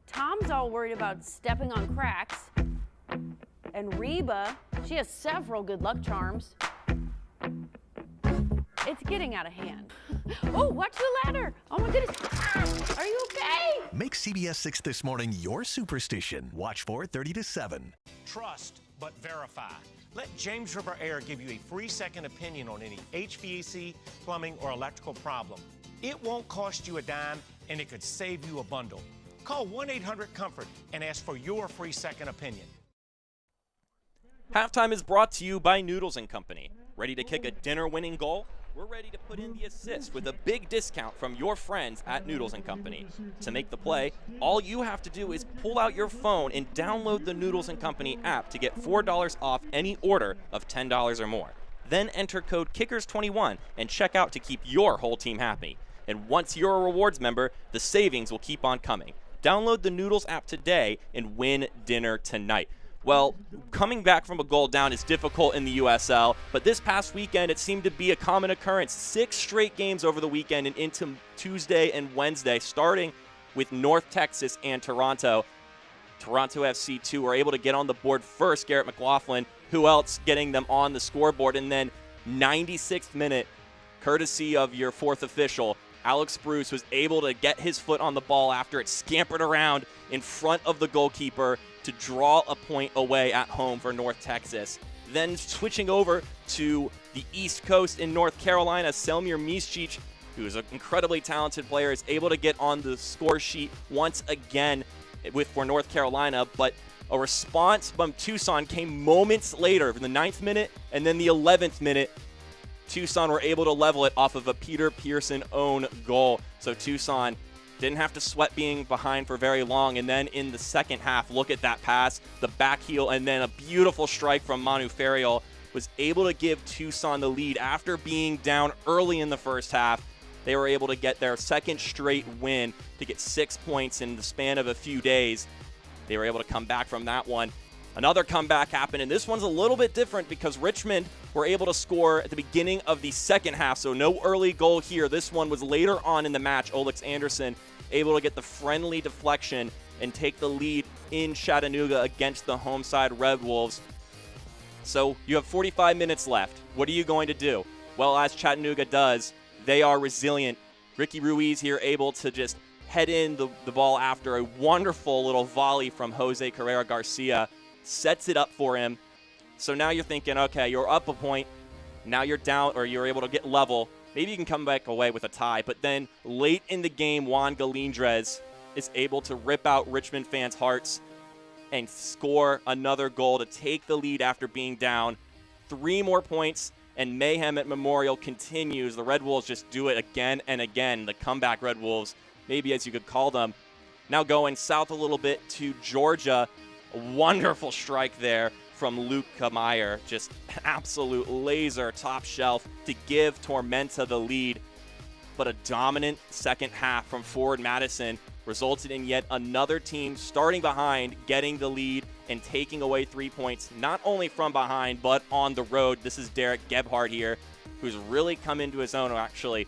Tom's all worried about stepping on cracks. And Reba, she has several good luck charms. It's getting out of hand. Oh, watch the ladder. Oh my goodness. Are you okay? Make CBS 6 This Morning your superstition. Watch 4:30 to 7. Trust, but verify. Let James River Air give you a free second opinion on any HVAC, plumbing, or electrical problem. It won't cost you a dime, and it could save you a bundle. Call 1-800-COMFORT and ask for your free second opinion. Halftime is brought to you by Noodles & Company. Ready to kick a dinner-winning goal? We're ready to put in the assist with a big discount from your friends at Noodles & Company. To make the play, all you have to do is pull out your phone and download the Noodles & Company app to get $4 off any order of $10 or more. Then enter code KICKERS21 and check out to keep your whole team happy. And once you're a rewards member, the savings will keep on coming. Download the Noodles app today and win dinner tonight. Well, coming back from a goal down is difficult in the USL, but this past weekend it seemed to be a common occurrence. 6 straight games over the weekend and into Tuesday and Wednesday, starting with North Texas and Toronto. Toronto FC 2 were able to get on the board first, Garrett McLaughlin, who else getting them on the scoreboard, and then 96th minute, courtesy of your fourth official, Alex Bruce was able to get his foot on the ball after it scampered around in front of the goalkeeper to draw a point away at home for North Texas. Then switching over to the East Coast in North Carolina, Selmir Miscic, who is an incredibly talented player, is able to get on the score sheet once again for North Carolina, but a response from Tucson came moments later in the 9th minute and then the 11th minute. Tucson were able to level it off of a Peter Pearson own goal. So Tucson didn't have to sweat being behind for very long. And then in the second half, look at that pass, the back heel, and then a beautiful strike from Manu Ferriol was able to give Tucson the lead after being down early in the first half. They were able to get their second straight win to get 6 points in the span of a few days. They were able to come back from that one. Another comeback happened, and this one's a little bit different because Richmond were able to score at the beginning of the second half, so no early goal here. This one was later on in the match. Olex Anderson able to get the friendly deflection and take the lead in Chattanooga against the home side Red Wolves. So you have 45 minutes left. What are you going to do? Well, as Chattanooga does, they are resilient. Ricky Ruiz here able to just head in the ball after a wonderful little volley from Jose Carrera Garcia. Sets it up for him. So now you're thinking, okay, you're up a point. Now you're down, or you're able to get level. Maybe you can come back away with a tie. But then late in the game, Juan Galindrez is able to rip out Richmond fans' hearts and score another goal to take the lead after being down. 3 more points, and mayhem at Memorial continues. The Red Wolves just do it again and again. The comeback Red Wolves, maybe as you could call them. Now going south a little bit to Georgia. A wonderful strike there from Luke Meyer. Just an absolute laser top shelf to give Tormenta the lead. But a dominant second half from Forward Madison resulted in yet another team starting behind, getting the lead, and taking away 3 points, not only from behind, but on the road. This is Derek Gebhardt here, who's really come into his own. Actually,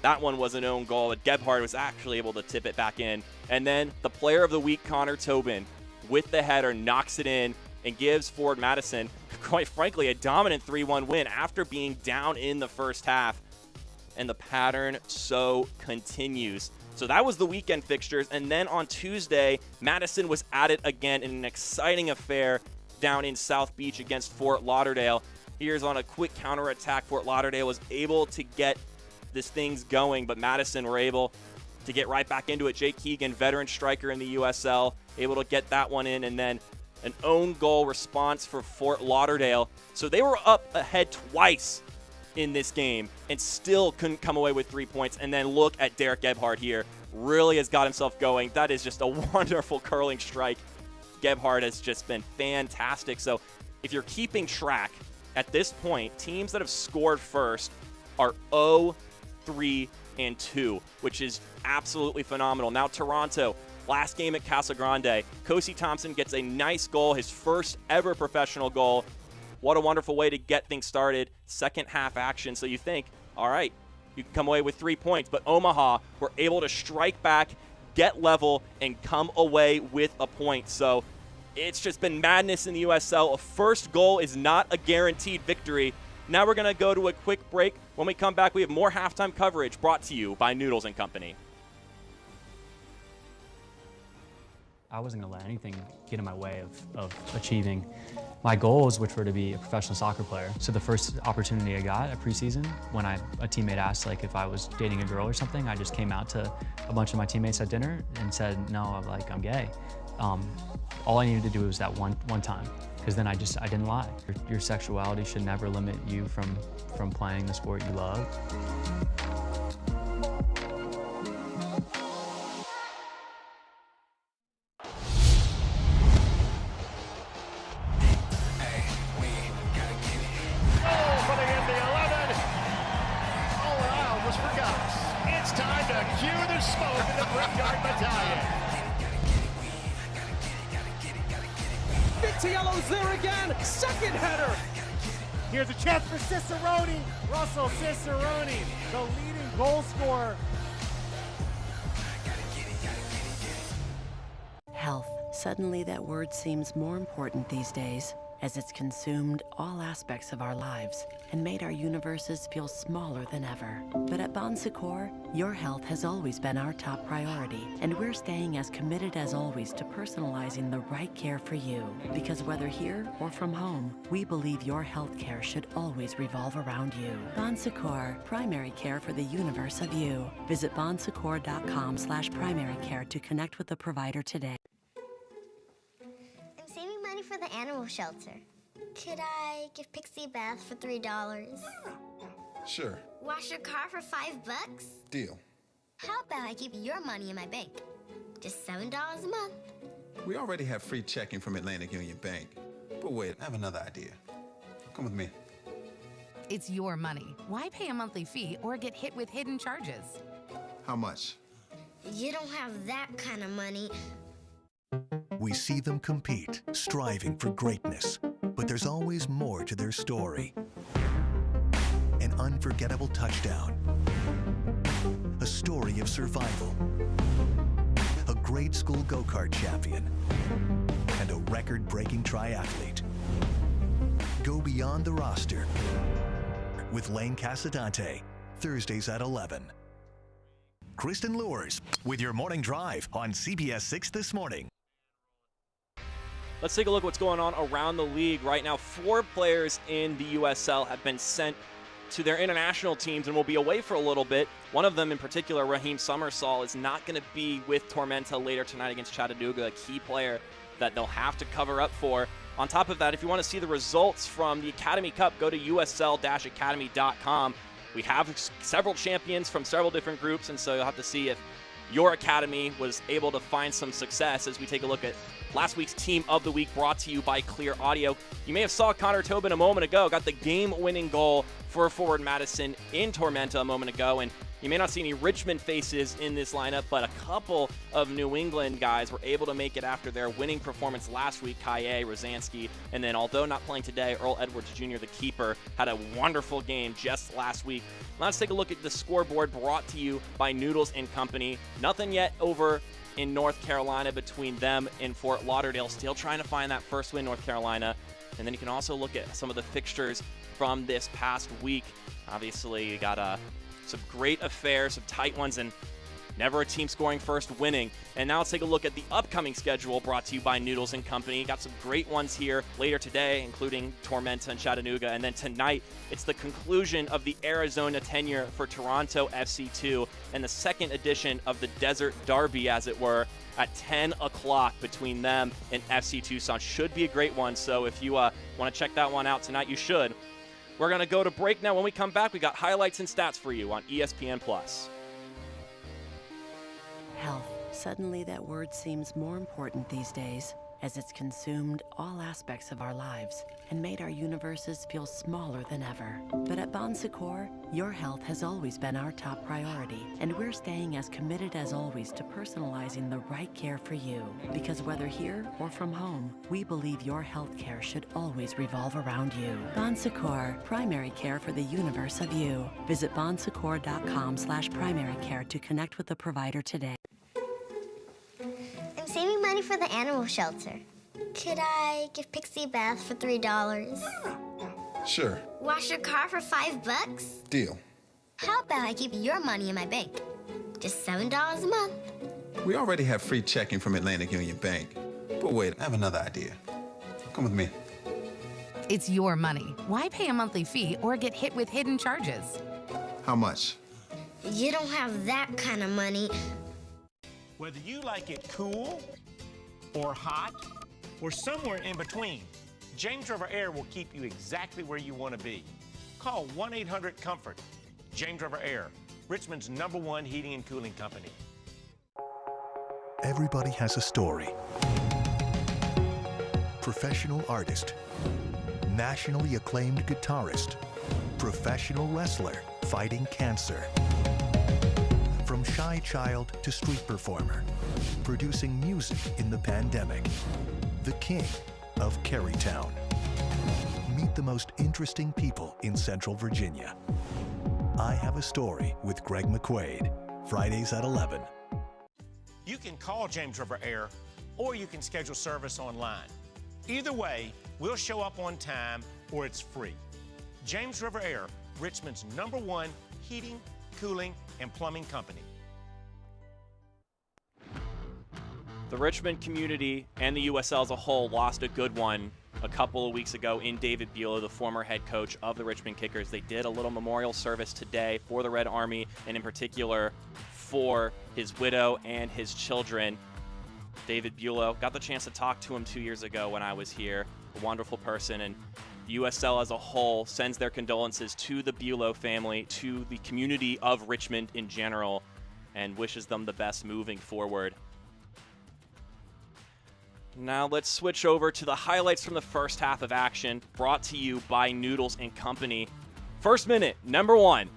that one was an own goal, but Gebhardt was actually able to tip it back in. And then the player of the week, Connor Tobin, with the header, knocks it in and gives Forward Madison, quite frankly, a dominant 3-1 win after being down in the first half. And the pattern so continues. So that was the weekend fixtures. And then on Tuesday, Madison was at it again in an exciting affair down in South Beach against Fort Lauderdale. Here's on a quick counterattack. Fort Lauderdale was able to get this thing's going, but Madison were able to get right back into it. Jake Keegan, veteran striker in the USL, able to get that one in, and then an own goal response for Fort Lauderdale. So they were up ahead twice in this game and still couldn't come away with 3 points. And then look at Derek Gebhardt here. Really has got himself going. That is just a wonderful curling strike. Gebhardt has just been fantastic. So if you're keeping track, at this point, teams that have scored first are 0-3-2, which is absolutely phenomenal. Now Toronto last game at Casa Grande. Kosi Thompson gets a nice goal, his first ever professional goal. What a wonderful way to get things started. Second half action. So you think, all right, you can come away with 3 points. But Omaha were able to strike back, get level, and come away with a point. So it's just been madness in the USL. A first goal is not a guaranteed victory. Now we're going to go to a quick break. When we come back, we have more halftime coverage brought to you by Noodles & Company. I wasn't going to let anything get in my way of achieving my goals, which were to be a professional soccer player. So the first opportunity I got at preseason, when a teammate asked like if I was dating a girl or something, I just came out to a bunch of my teammates at dinner and said, no, I'm gay. All I needed to do was that one time, because then I didn't lie. Your sexuality should never limit you from playing the sport you love. Yellow's there again, second header. Here's a chance for Cicerone. Russell Cicerone, the leading goal scorer. Health. Suddenly that word seems more important these days, as it's consumed all aspects of our lives and made our universes feel smaller than ever. But at Bon Secours, your health has always been our top priority, and we're staying as committed as always to personalizing the right care for you. Because whether here or from home, we believe your health care should always revolve around you. Bon Secours, primary care for the universe of you. Visit bonsecours.com/primary care to connect with a provider today. I'm saving money for the animal shelter. Could I give Pixie a bath for $3? Sure. Wash your car for $5? Deal. How about I keep your money in my bank? Just $7 a month. We already have free checking from Atlantic Union Bank. But wait, I have another idea. Come with me. It's your money. Why pay a monthly fee or get hit with hidden charges? How much? You don't have that kind of money. We see them compete, striving for greatness. But there's always more to their story. An unforgettable touchdown. A story of survival. A grade school go-kart champion. And a record-breaking triathlete. Go beyond the roster with Lane Casadante, Thursdays at 11. Kristen Lures with your morning drive on CBS 6 This Morning. Let's take a look at what's going on around the league right now. 4 players in the USL have been sent to their international teams and will be away for a little bit. One of them in particular, Raheem Summersall, is not going to be with Tormenta later tonight against Chattanooga, a key player that they'll have to cover up for. On top of that, if you want to see the results from the Academy Cup, go to usl-academy.com. We have several champions from several different groups, and so you'll have to see if your academy was able to find some success as we take a look at last week's Team of the Week, brought to you by Clear Audio. You may have saw Connor Tobin a moment ago, got the game-winning goal for Forward Madison in Tormenta a moment ago, and you may not see any Richmond faces in this lineup, but a couple of New England guys were able to make it after their winning performance last week. Kaye, Rosansky, and then although not playing today, Earl Edwards Jr., the keeper, had a wonderful game just last week. Let's take a look at the scoreboard brought to you by Noodles & Company. Nothing yet over in North Carolina between them and Fort Lauderdale. Still trying to find that first win, North Carolina. And then you can also look at some of the fixtures from this past week. Obviously, you got some great affairs, some tight ones, and never a team scoring first winning. And now let's take a look at the upcoming schedule brought to you by Noodles & Company. Got some great ones here later today, including Tormenta and Chattanooga. And then tonight, it's the conclusion of the Arizona tenure for Toronto FC2 and the second edition of the Desert Derby, as it were, at 10 o'clock between them and FC Tucson. Should be a great one, so if you want to check that one out tonight, you should. We're going to go to break now. When we come back, we got highlights and stats for you on ESPN+. Health. Suddenly that word seems more important these days, as it's consumed all aspects of our lives and made our universes feel smaller than ever. But at Bon Secours, your health has always been our top priority, and we're staying as committed as always to personalizing the right care for you. Because whether here or from home, we believe your health care should always revolve around you. Bon Secours, primary care for the universe of you. Visit bonsecours.com/primary care to connect with a provider today. I'm saving money for the animal shelter. Could I give Pixie a bath for $3? Sure. Wash your car for $5? Deal. How about I keep your money in my bank? Just $7 a month. We already have free checking from Atlantic Union Bank. But wait, I have another idea. Come with me. It's your money. Why pay a monthly fee or get hit with hidden charges? How much? You don't have that kind of money. Whether you like it cool or hot or somewhere in between, James River Air will keep you exactly where you want to be. Call 1-800-COMFORT. James River Air, Richmond's #1 heating and cooling company. Everybody has a story. Professional artist, nationally acclaimed guitarist, professional wrestler fighting cancer. From shy child to street performer, producing music in the pandemic. The king of Carytown. Meet the most interesting people in Central Virginia. I Have a Story with Greg McQuaid, Fridays at 11. You can call James River Air or you can schedule service online. Either way, we'll show up on time or it's free. James River Air, Richmond's #1 heating, cooling, and plumbing company. The Richmond community and the USL as a whole lost a good one a couple of weeks ago in David Buelow, the former head coach of the Richmond Kickers. They did a little memorial service today for the Red Army, and in particular for his widow and his children. David Buelow, got the chance to talk to him 2 years ago when I was here. A wonderful person, and USL as a whole sends their condolences to the Buelow family, to the community of Richmond in general, and wishes them the best moving forward. Now let's switch over to the highlights from the first half of action, brought to you by Noodles & Company. First minute, number 1.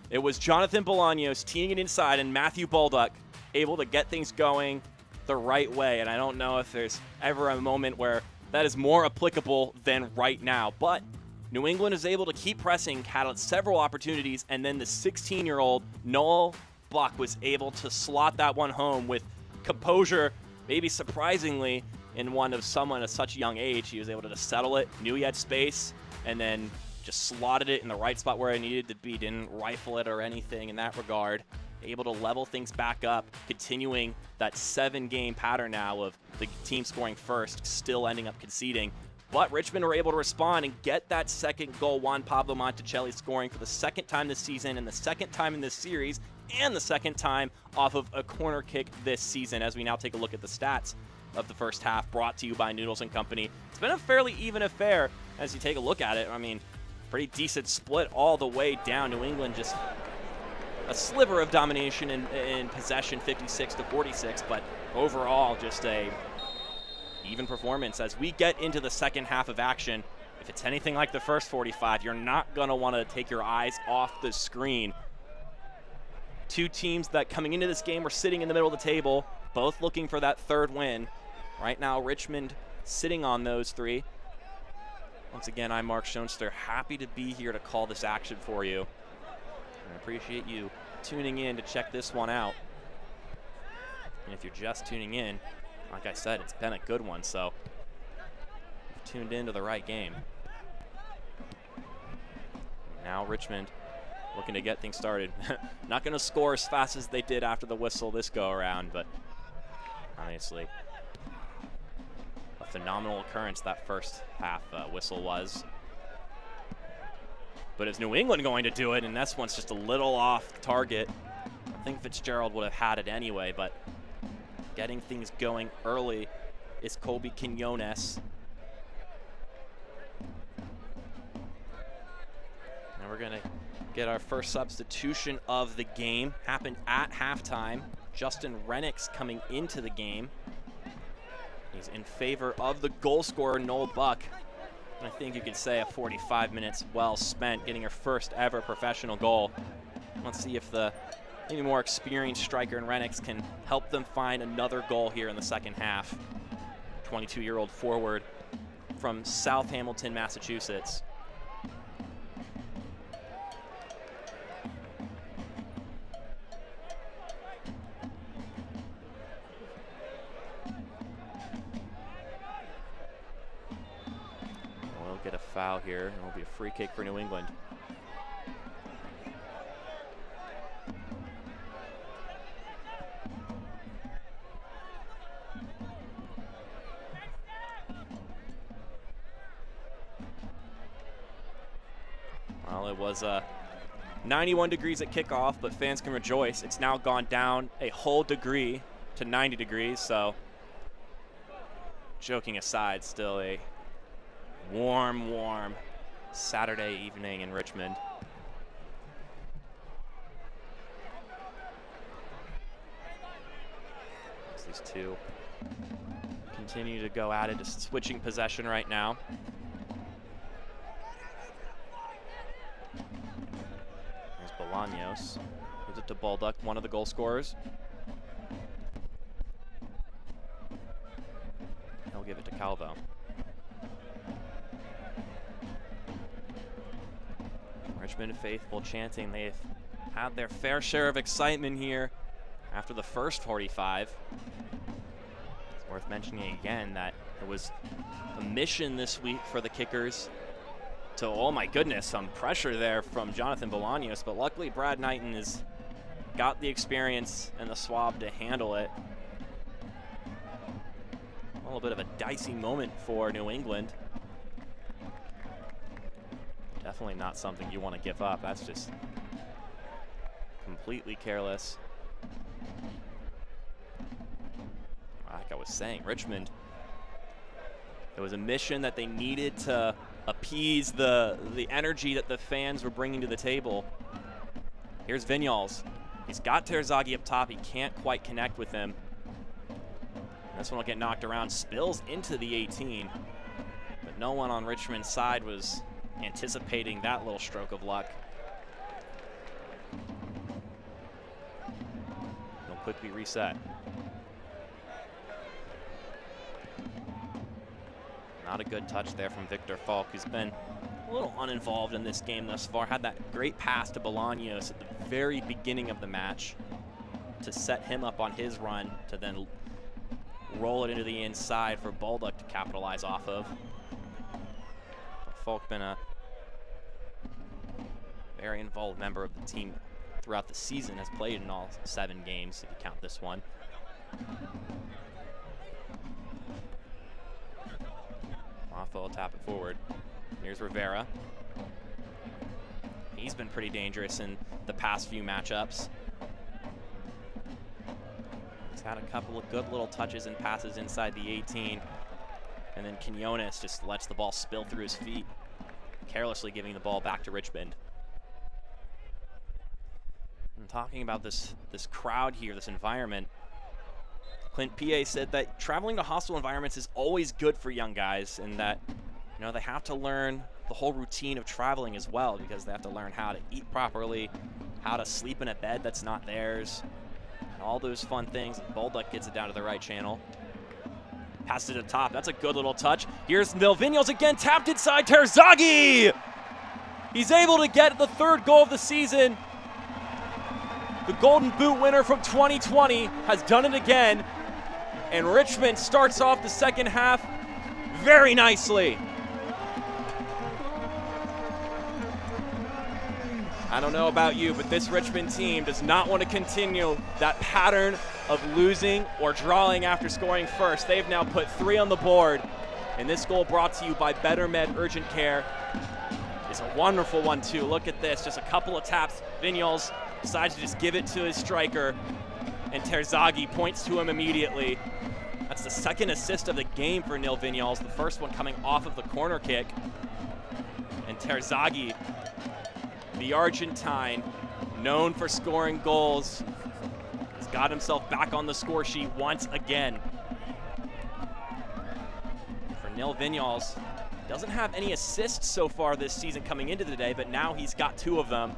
It was Jonathan Bolanos teeing it inside and Matthew Baldock able to get things going the right way. And I don't know if there's ever a moment where that is more applicable than right now. But New England is able to keep pressing, had several opportunities, and then the 16-year-old Noel Buck was able to slot that one home with composure, maybe surprisingly, in one of someone at such a young age. He was able to just settle it, knew he had space, and then just slotted it in the right spot where it needed to be. Didn't rifle it or anything in that regard. Able to level things back up, continuing that 7-game pattern now of the team scoring first, still ending up conceding. But Richmond were able to respond and get that second goal. Juan Pablo Monticelli scoring for the second time this season and the second time in this series and the second time off of a corner kick this season, as we now take a look at the stats of the first half, brought to you by Noodles & Company. It's been a fairly even affair as you take a look at it. I mean, pretty decent split all the way down. New England just a sliver of domination in possession, 56-46, but overall just a even performance. As we get into the second half of action, if it's anything like the first 45, you're not going to want to take your eyes off the screen. Two teams that coming into this game were sitting in the middle of the table, both looking for that third win. Right now, Richmond sitting on those 3. Once again, I'm Mark Schoenster, happy to be here to call this action for you. I appreciate you tuning in to check this one out. And if you're just tuning in, like I said, it's been a good one, so you've tuned into the right game. Now Richmond looking to get things started. Not going to score as fast as they did after the whistle this go around, but obviously a phenomenal occurrence that first half whistle was. But is New England going to do it? And this one's just a little off target. I think Fitzgerald would have had it anyway, but getting things going early is Colby Quinones. And we're going to get our first substitution of the game. Happened at halftime. Justin Rennicks coming into the game. is in favor of the goal scorer, Noel Buck. And I think you could say a 45 minutes well spent getting her first ever professional goal. Let's see if the maybe more experienced striker in Renix can help them find another goal here in the second half. 22-year-old forward from South Hamilton, Massachusetts. We'll get a foul here, and it'll be a free kick for New England. Well, it was 91 degrees at kickoff, but fans can rejoice. It's now gone down a whole degree to 90 degrees, so joking aside, still a warm, warm Saturday evening in Richmond. As these two continue to go at it, just switching possession right now. There's Bolanos. Gives it to Balduck, one of the goal scorers. He'll give it to Calvo. Richmond faithful chanting they've had their fair share of excitement here after the first 45. It's worth mentioning again that it was a mission this week for the Kickers to, oh my goodness, some pressure there from Jonathan Bolanos, but luckily Brad Knighton has got the experience and the swab to handle it. A little bit of a dicey moment for New England. Definitely not something you want to give up. That's just completely careless. Like I was saying, Richmond, it was a mission that they needed to appease the energy that the fans were bringing to the table. Here's Vinyals. He's got Terzaghi up top. He can't quite connect with him. This one will get knocked around, spills into the 18. But no one on Richmond's side was anticipating that little stroke of luck. He'll quickly reset. Not a good touch there from Victor Falk, who's been a little uninvolved in this game thus far. Had that great pass to Bolanos at the very beginning of the match to set him up on his run, to then roll it into the inside for Balduck to capitalize off of. But Falk been a very involved member of the team throughout the season, has played in all 7 games, if you count this one. Rafa will tap it forward. Here's Rivera. He's been pretty dangerous in the past few matchups. He's had a couple of good little touches and passes inside the 18. And then Quinones just lets the ball spill through his feet, carelessly giving the ball back to Richmond. And talking about this crowd here, this environment, Clint P.A. said that traveling to hostile environments is always good for young guys, and that, you know, they have to learn the whole routine of traveling as well, because they have to learn how to eat properly, how to sleep in a bed that's not theirs, and all those fun things. Balduck gets it down to the right channel. Passes it to the top. That's a good little touch. Here's Vinyals again, tapped inside. Terzaghi! He's able to get the 3rd goal of the season. The Golden Boot winner from 2020 has done it again. And Richmond starts off the second half very nicely. I don't know about you, but this Richmond team does not want to continue that pattern of losing or drawing after scoring first. They've now put 3 on the board, and this goal, brought to you by Better Med Urgent Care, is a wonderful one too. Look at this, just a couple of taps. Vinyals decides to just give it to his striker, and Terzaghi points to him immediately. That's the 2nd assist of the game for Nil Vinyals, the first one coming off of the corner kick. And Terzaghi, the Argentine, known for scoring goals, has got himself back on the score sheet once again. Nil Vinyals doesn't have any assists so far this season coming into the day, but now he's got 2 of them.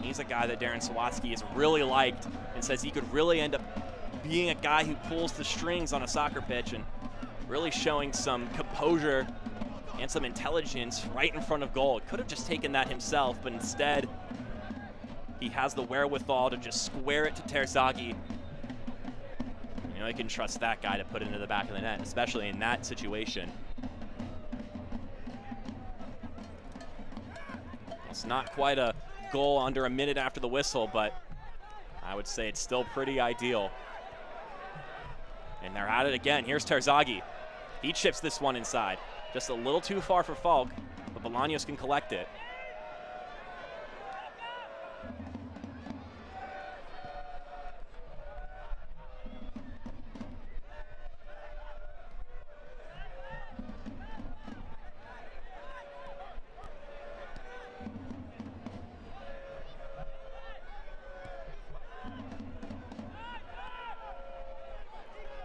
He's a guy that Darren Sawatsky has really liked and says he could really end up being a guy who pulls the strings on a soccer pitch and really showing some composure and some intelligence right in front of goal. Could have just taken that himself, but instead he has the wherewithal to just square it to Terzaghi. You know, you can trust that guy to put it into the back of the net, especially in that situation. It's not quite a goal under a minute after the whistle, but I would say it's still pretty ideal. And they're at it again. Here's Terzaghi. He chips this one inside. Just a little too far for Falk, but Bolanos can collect it.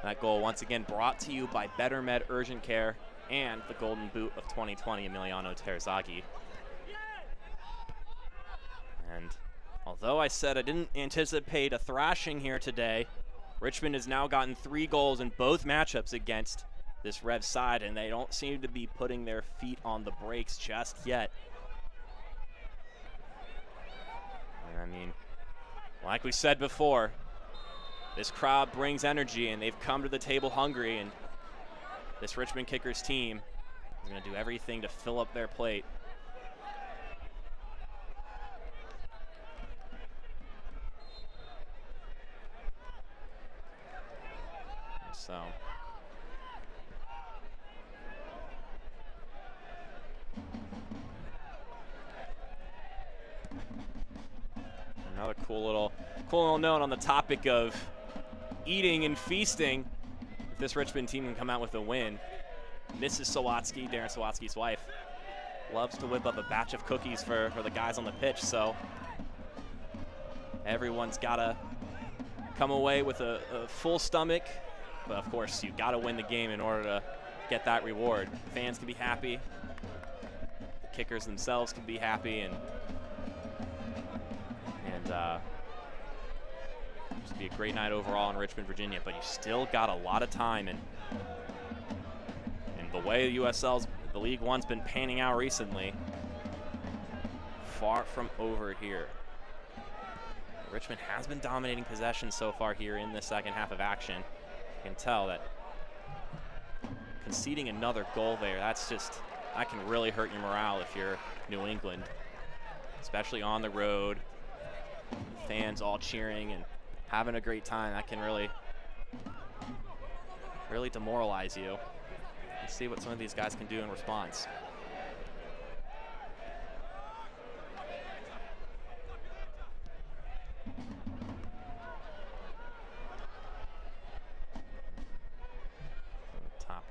That goal once again brought to you by Better Med Urgent Care and the Golden Boot of 2020, Emiliano Terzaghi. And although I said I didn't anticipate a thrashing here today, Richmond has now gotten 3 goals in both matchups against this Rev side, and they don't seem to be putting their feet on the brakes just yet. And I mean, like we said before, this crowd brings energy, and they've come to the table hungry, and this Richmond Kickers team is going to do everything to fill up their plate. So another cool little note on the topic of eating and feasting. If this Richmond team can come out with a win, Mrs. Sawatsky, Darren Sawatsky's wife, loves to whip up a batch of cookies for the guys on the pitch, so everyone's got to come away with a full stomach. But of course, you got to win the game in order to get that reward. Fans can be happy, the kickers themselves can be happy, and just be a great night overall in Richmond, Virginia. But you still got a lot of time, and the way the League One's been panning out recently, far from over here. Richmond has been dominating possession so far here in the second half of action. You can tell that conceding another goal there, that can really hurt your morale if you're New England, especially on the road. Fans all cheering and having a great time. That can really demoralize you. Let's see what some of these guys can do in response.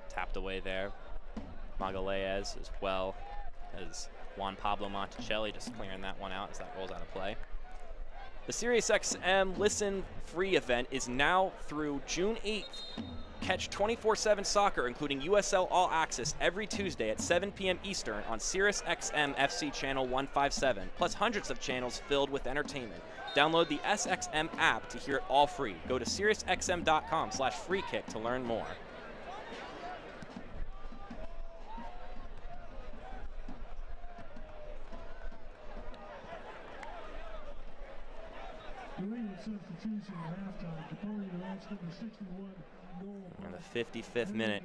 Tapped away there. Magalhaes, as well as Juan Pablo Monticelli, just clearing that one out as that rolls out of play. The SiriusXM Listen Free event is now through June 8th. Catch 24/7 soccer, including USL All Access, every Tuesday at 7 p.m. Eastern on SiriusXM FC Channel 157, plus hundreds of channels filled with entertainment. Download the SXM app to hear it all free. Go to SiriusXM.com/freekick to learn more. In the 55th minute,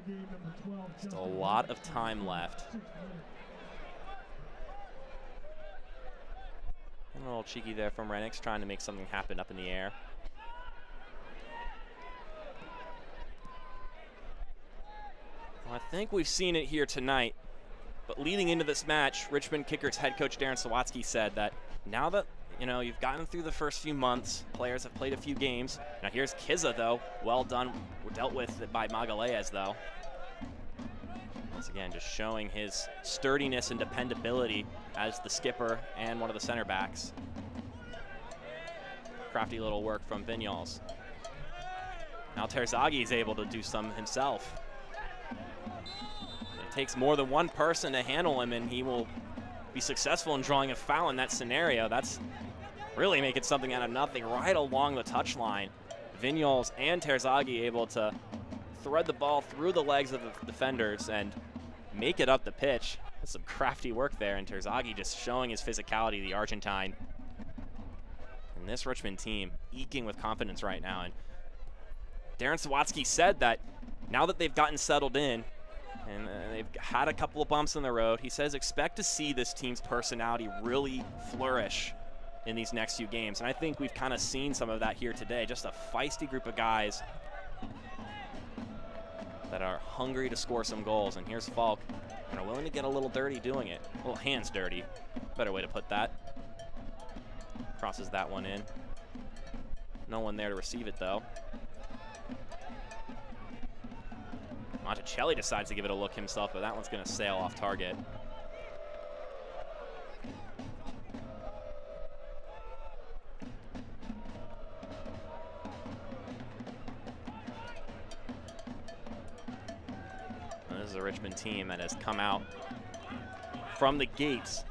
still a lot of time left. And a little cheeky there from Renix, trying to make something happen up in the air. Well, I think we've seen it here tonight, but leading into this match, Richmond Kickers head coach Darren Sawatsky said that now that you've gotten through the first few months, players have played a few games. Now here's Kizza, though. Well done. We're dealt with by Magalhaes, though. Once again, just showing his sturdiness and dependability as the skipper and one of the center backs. Crafty little work from Vinyals. Now Terzaghi is able to do some himself. takes more than one person to handle him, and he will be successful in drawing a foul in that scenario. That's really making something out of nothing right along the touchline. Vinyals and Terzaghi able to thread the ball through the legs of the defenders and make it up the pitch. That's some crafty work there, and Terzaghi just showing his physicality, the Argentine. And this Richmond team eking with confidence right now. And Darren Sawatsky said that now that they've gotten settled in and they've had a couple of bumps in the road, he says expect to see this team's personality really flourish in these next few games. And I think we've kind of seen some of that here today. Just a feisty group of guys that are hungry to score some goals. And here's Falk, and are willing to get a little dirty doing it. A little hands dirty, better way to put that. Crosses that one in. No one there to receive it though. Monticelli decides to give it a look himself, but that one's going to sail off target. And this is a Richmond team that has come out from the gates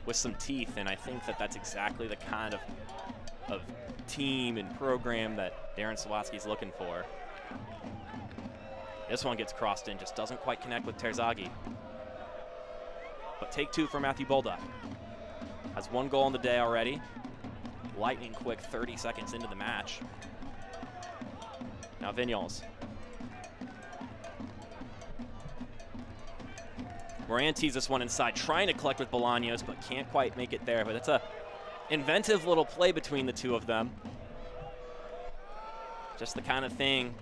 with some teeth, and I think that that's exactly the kind of team and program that Darren Sawatsky is looking for. This one gets crossed in, just doesn't quite connect with Terzaghi. But take two for Matthew Bolduc. Has one goal in the day already. Lightning quick 30 seconds into the match. Now Vinyals. Moran tees this one inside, trying to collect with Bolanos, but can't quite make it there. But it's a inventive little play between the two of them. Just the kind of thing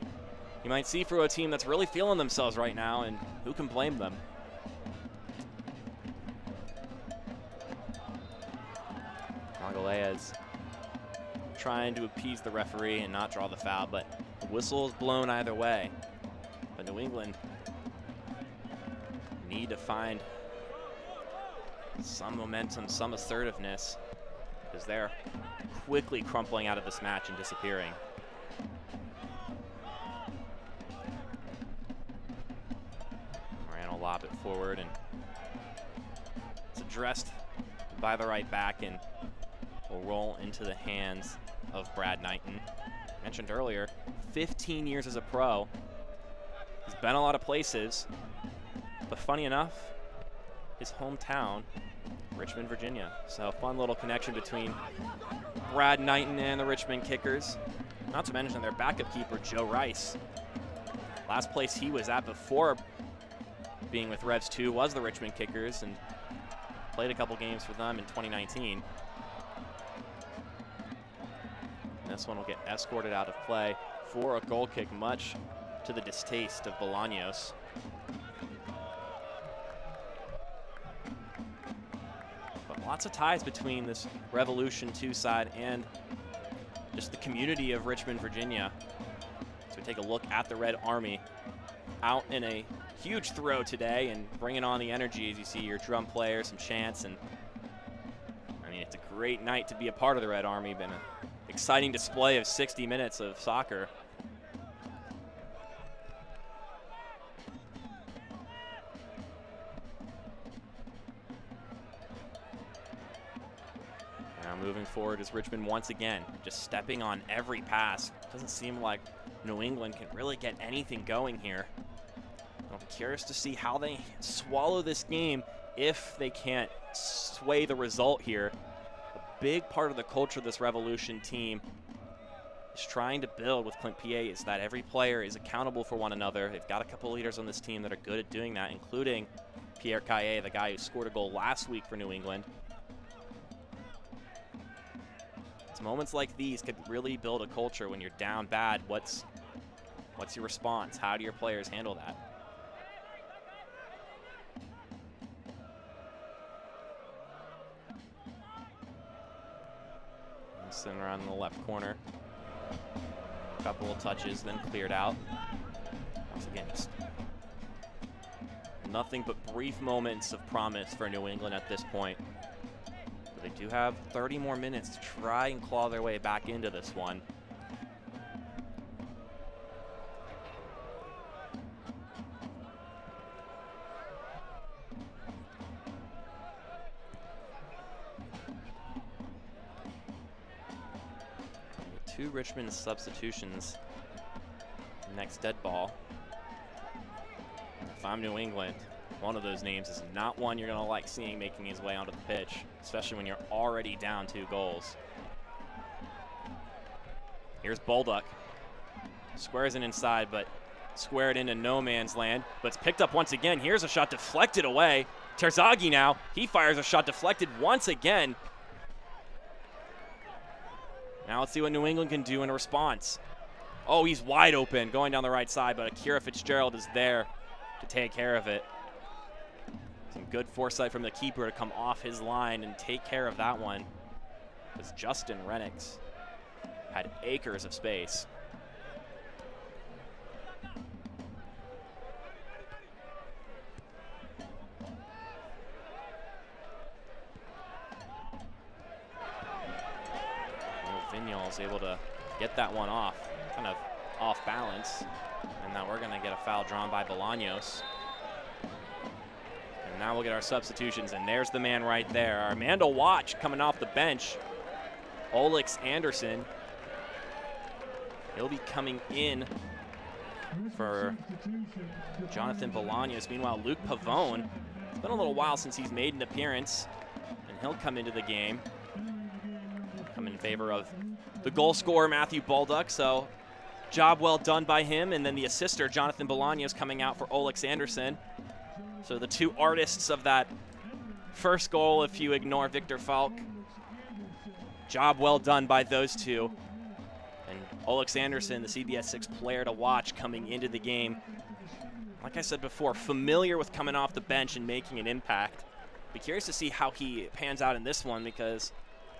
you might see for a team that's really feeling themselves right now, and who can blame them? Magalea's trying to appease the referee and not draw the foul, but the whistle is blown either way. But New England need to find some momentum, some assertiveness, because they're quickly crumpling out of this match and disappearing. Lob it forward, and it's addressed by the right back and will roll into the hands of Brad Knighton. Mentioned earlier, 15 years as a pro. He's been a lot of places, but funny enough, his hometown, Richmond, Virginia. So fun little connection between Brad Knighton and the Richmond Kickers. Not to mention their backup keeper, Joe Rice. Last place he was at before being with Revs 2 was the Richmond Kickers, and played a couple games for them in 2019. And this one will get escorted out of play for a goal kick, much to the distaste of Bolanos. But lots of ties between this Revolution 2 side and just the community of Richmond, Virginia. So we take a look at the Red Army out in a huge throw today and bringing on the energy as you see your drum player, some chants, and I mean, it's a great night to be a part of the Red Army. Been an exciting display of 60 minutes of soccer. Now moving forward is Richmond once again, just stepping on every pass. Doesn't seem like New England can really get anything going here. I'll be curious to see how they swallow this game if they can't sway the result here. A big part of the culture of this Revolution team is trying to build with Clint PA is that every player is accountable for one another. They've got a couple leaders on this team that are good at doing that, including Pierre Caillet, the guy who scored a goal last week for New England. It's moments like these could really build a culture when you're down bad. What's your response? How do your players handle that? Sitting around in the left corner. A couple of touches, then cleared out. Once again, just nothing but brief moments of promise for New England at this point. But they do have 30 more minutes to try and claw their way back into this one. 2 Richmond substitutions. Next dead ball. If I'm New England, one of those names is not one you're going to like seeing making his way onto the pitch, especially when you're already down 2 goals. Here's Bolduc. Squares it inside, but squared into no man's land. But it's picked up once again. Here's a shot deflected away. Terzaghi now. He fires a shot deflected once again. Now let's see what New England can do in response. Oh, he's wide open going down the right side, but Akira Fitzgerald is there to take care of it. Some good foresight from the keeper to come off his line and take care of that one, because Justin Renix had acres of space. Vignal's able to get that one off, kind of off balance, and now we're going to get a foul drawn by Bolanos. And now we'll get our substitutions, and there's the man right there. Armando Watch coming off the bench. Olex Anderson. He'll be coming in for Jonathan Bolanos. Meanwhile, Luke Pavone, it's been a little while since he's made an appearance, and he'll come into the game. Come in favor of the goal scorer, Matthew Bolduc, so job well done by him. And then the assister, Jonathan Bolanos, coming out for Olex Anderson. So the 2 artists of that first goal, if you ignore Victor Falk. Job well done by those 2. And Olex Anderson, the CBS 6 player to watch coming into the game. Like I said before, familiar with coming off the bench and making an impact. Be curious to see how he pans out in this one, because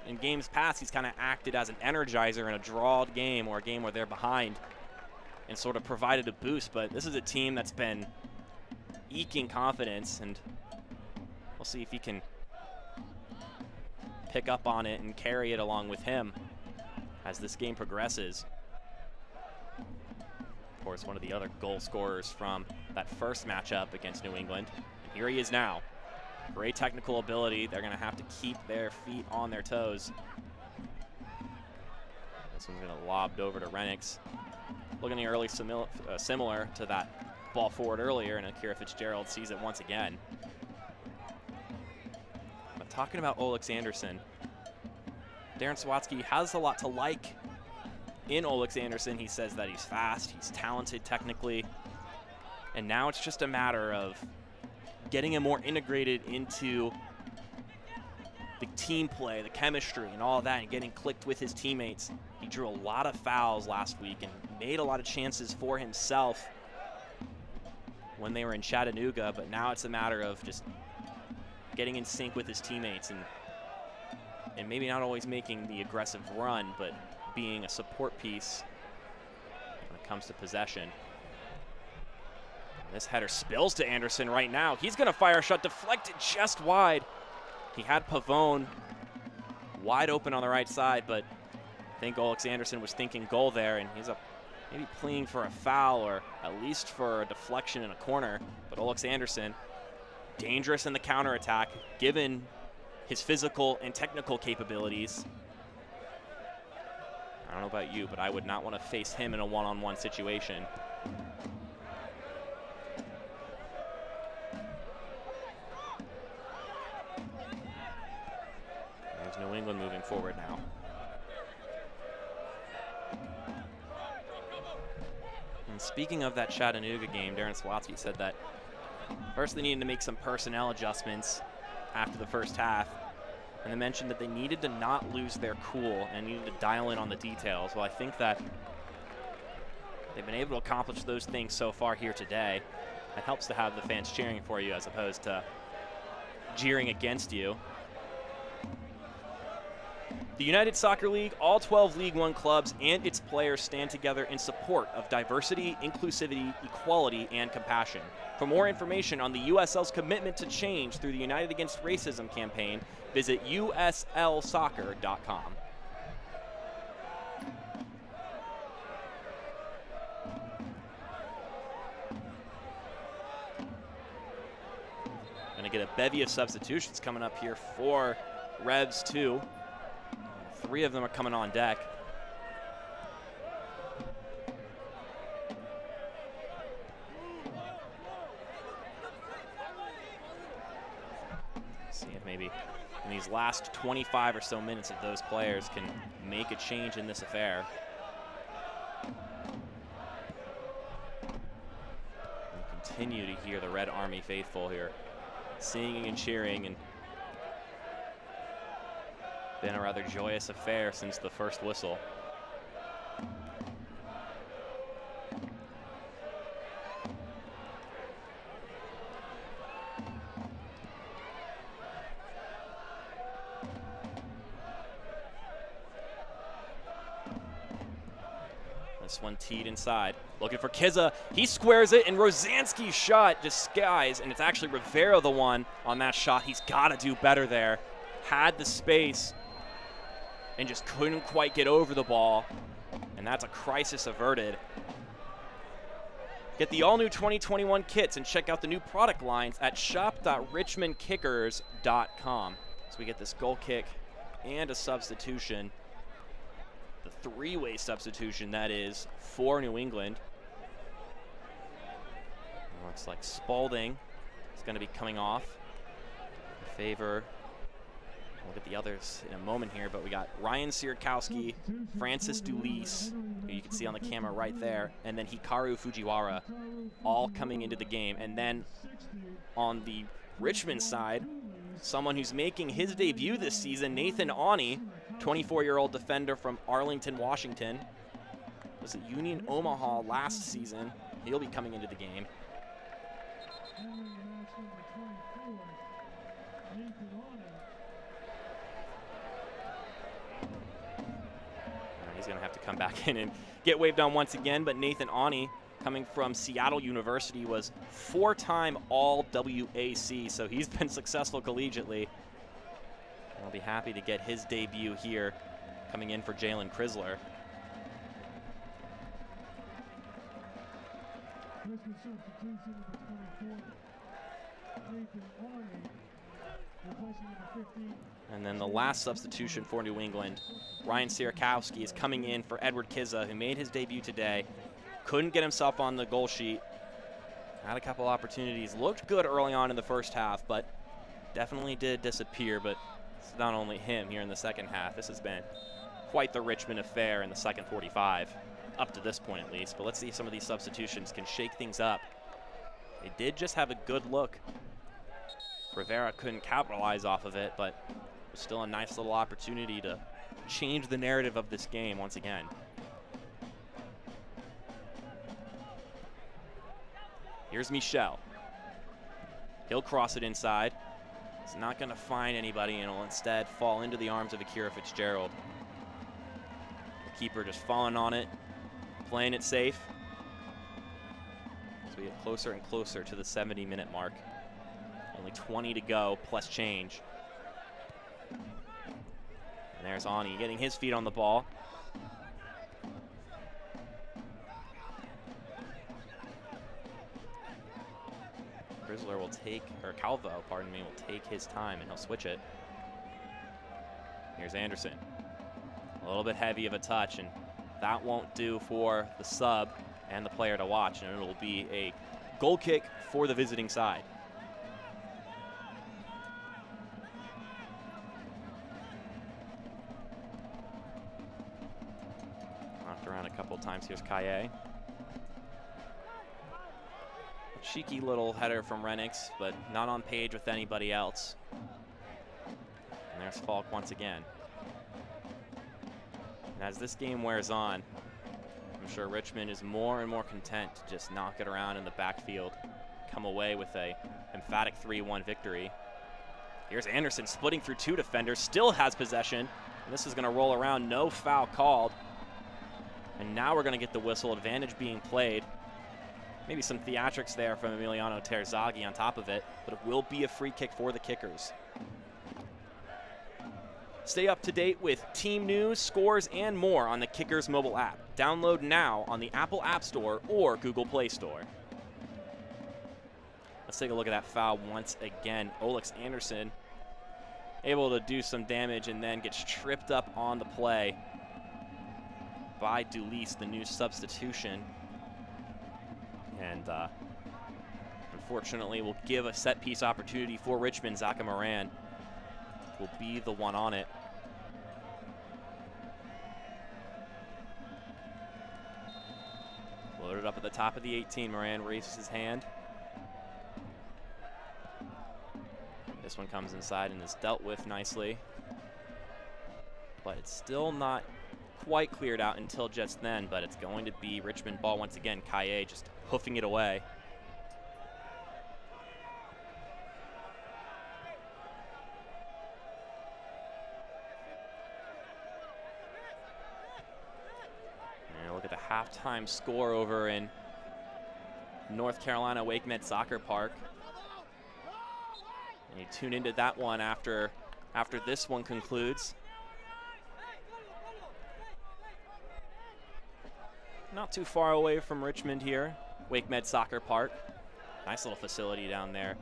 in games past, he's kind of acted as an energizer in a drawed game or a game where they're behind and sort of provided a boost. But this is a team that's been eking confidence, and we'll see if he can pick up on it and carry it along with him as this game progresses. Of course, one of the other goal scorers from that first matchup against New England. And here he is now. Great technical ability. They're going to have to keep their feet on their toes. This one's going to lobbed over to Renix. Looking early similar to that ball forward earlier, and Akira Fitzgerald sees it once again. But talking about Olex Anderson, Darren Sawatsky has a lot to like in Olex Anderson. He says that he's fast, he's talented technically, and now it's just a matter of getting him more integrated into the team play, the chemistry, and all of that, and getting clicked with his teammates. He drew a lot of fouls last week and made a lot of chances for himself when they were in Chattanooga, but now it's a matter of just getting in sync with his teammates and maybe not always making the aggressive run, but being a support piece when it comes to possession. This header spills to Anderson right now. He's going to fire a shot deflected just wide. He had Pavone wide open on the right side, but I think Olex Anderson was thinking goal there, and he's maybe pleading for a foul or at least for a deflection in a corner. But Olex Anderson, dangerous in the counterattack, given his physical and technical capabilities. I don't know about you, but I would not want to face him in a one-on-one situation. New England moving forward now. And speaking of that Chattanooga game, Darren Sawatsky said that first they needed to make some personnel adjustments after the first half, and they mentioned that they needed to not lose their cool and needed to dial in on the details. Well, I think that they've been able to accomplish those things so far here today. It helps to have the fans cheering for you as opposed to jeering against you. The United Soccer League, all 12 League One clubs and its players stand together in support of diversity, inclusivity, equality, and compassion. For more information on the USL's commitment to change through the United Against Racism campaign, visit uslsoccer.com. Going to get a bevy of substitutions coming up here for Revs 2. 3 of them are coming on deck. See if maybe in these last 25 or so minutes of those players can make a change in this affair. And continue to hear the Red Army faithful here singing and cheering, and been a rather joyous affair since the first whistle. This one teed inside, looking for Kizza. He squares it, and Rosansky's shot just skies, and it's actually Rivera the one on that shot. He's got to do better there. Had the space and just couldn't quite get over the ball, and that's a crisis averted. Get the all-new 2021 kits and check out the new product lines at shop.richmondkickers.com. So we get this goal kick and a substitution. The three-way substitution, that is, for New England. Looks like Spalding is going to be coming off in favor. We'll get the others in a moment here, but we got Ryan Sierkowski, Francis Dulis, who you can see on the camera right there, and then Hikaru Fujiwara, all coming into the game. And then on the Richmond side, someone who's making his debut this season, Nathan Awney, 24-year-old defender from Arlington, Washington. Was at Union Omaha last season. He'll be coming into the game. He's going to have to come back in and get waved on once again, but Nathan Awney, coming from Seattle University, was 4-time All-WAC, so he's been successful collegiately. I'll be happy to get his debut here, coming in for Jalen Chrisler. And then the last substitution for New England, Ryan Sierkowski, is coming in for Edward Kizza, who made his debut today. Couldn't get himself on the goal sheet. Had a couple opportunities. Looked good early on in the first half, but definitely did disappear. But it's not only him here in the second half. This has been quite the Richmond affair in the second 45, up to this point at least. But let's see if some of these substitutions can shake things up. They did just have a good look. Rivera couldn't capitalize off of it, but it was still a nice little opportunity to change the narrative of this game once again. Here's Michel. He'll cross it inside. He's not going to find anybody, and will instead fall into the arms of Akira Fitzgerald. The keeper just falling on it, playing it safe. So we get closer and closer to the 70-minute mark. Only 20 to go, plus change. And there's Awney getting his feet on the ball. Chrisler will take, or Calvo, pardon me, will take his time, and he'll switch it. Here's Anderson. A little bit heavy of a touch, and that won't do for the sub and the player to watch, and it'll be a goal kick for the visiting side. Knocked around a couple times. Here's Kaye. Cheeky little header from Renix, but not on page with anybody else. And there's Falk once again. And as this game wears on, I'm sure Richmond is more and more content to just knock it around in the backfield, come away with a emphatic 3-1 victory. Here's Anderson splitting through two defenders, still has possession, and this is going to roll around, no foul called. And now we're going to get the whistle, advantage being played. Maybe some theatrics there from Emiliano Terzaghi on top of it, but it will be a free kick for the Kickers. Stay up to date with team news, scores, and more on the Kickers mobile app. Download now on the Apple App Store or Google Play Store. Let's take a look at that foul once again. Olex Anderson able to do some damage and then gets tripped up on the play by Dulis, the new substitution. And unfortunately, will give a set-piece opportunity for Richmond. Zaka Moran will be the one on it. Loaded up at the top of the 18. Moran raises his hand. This one comes inside and is dealt with nicely. But it's still not quite cleared out until just then, but it's going to be Richmond ball once again. Kaye just hoofing it away. And look at the halftime score over in North Carolina Wake Med Soccer Park. And you tune into that one after this one concludes. Not too far away from Richmond here, Wake Med Soccer Park. Nice little facility down there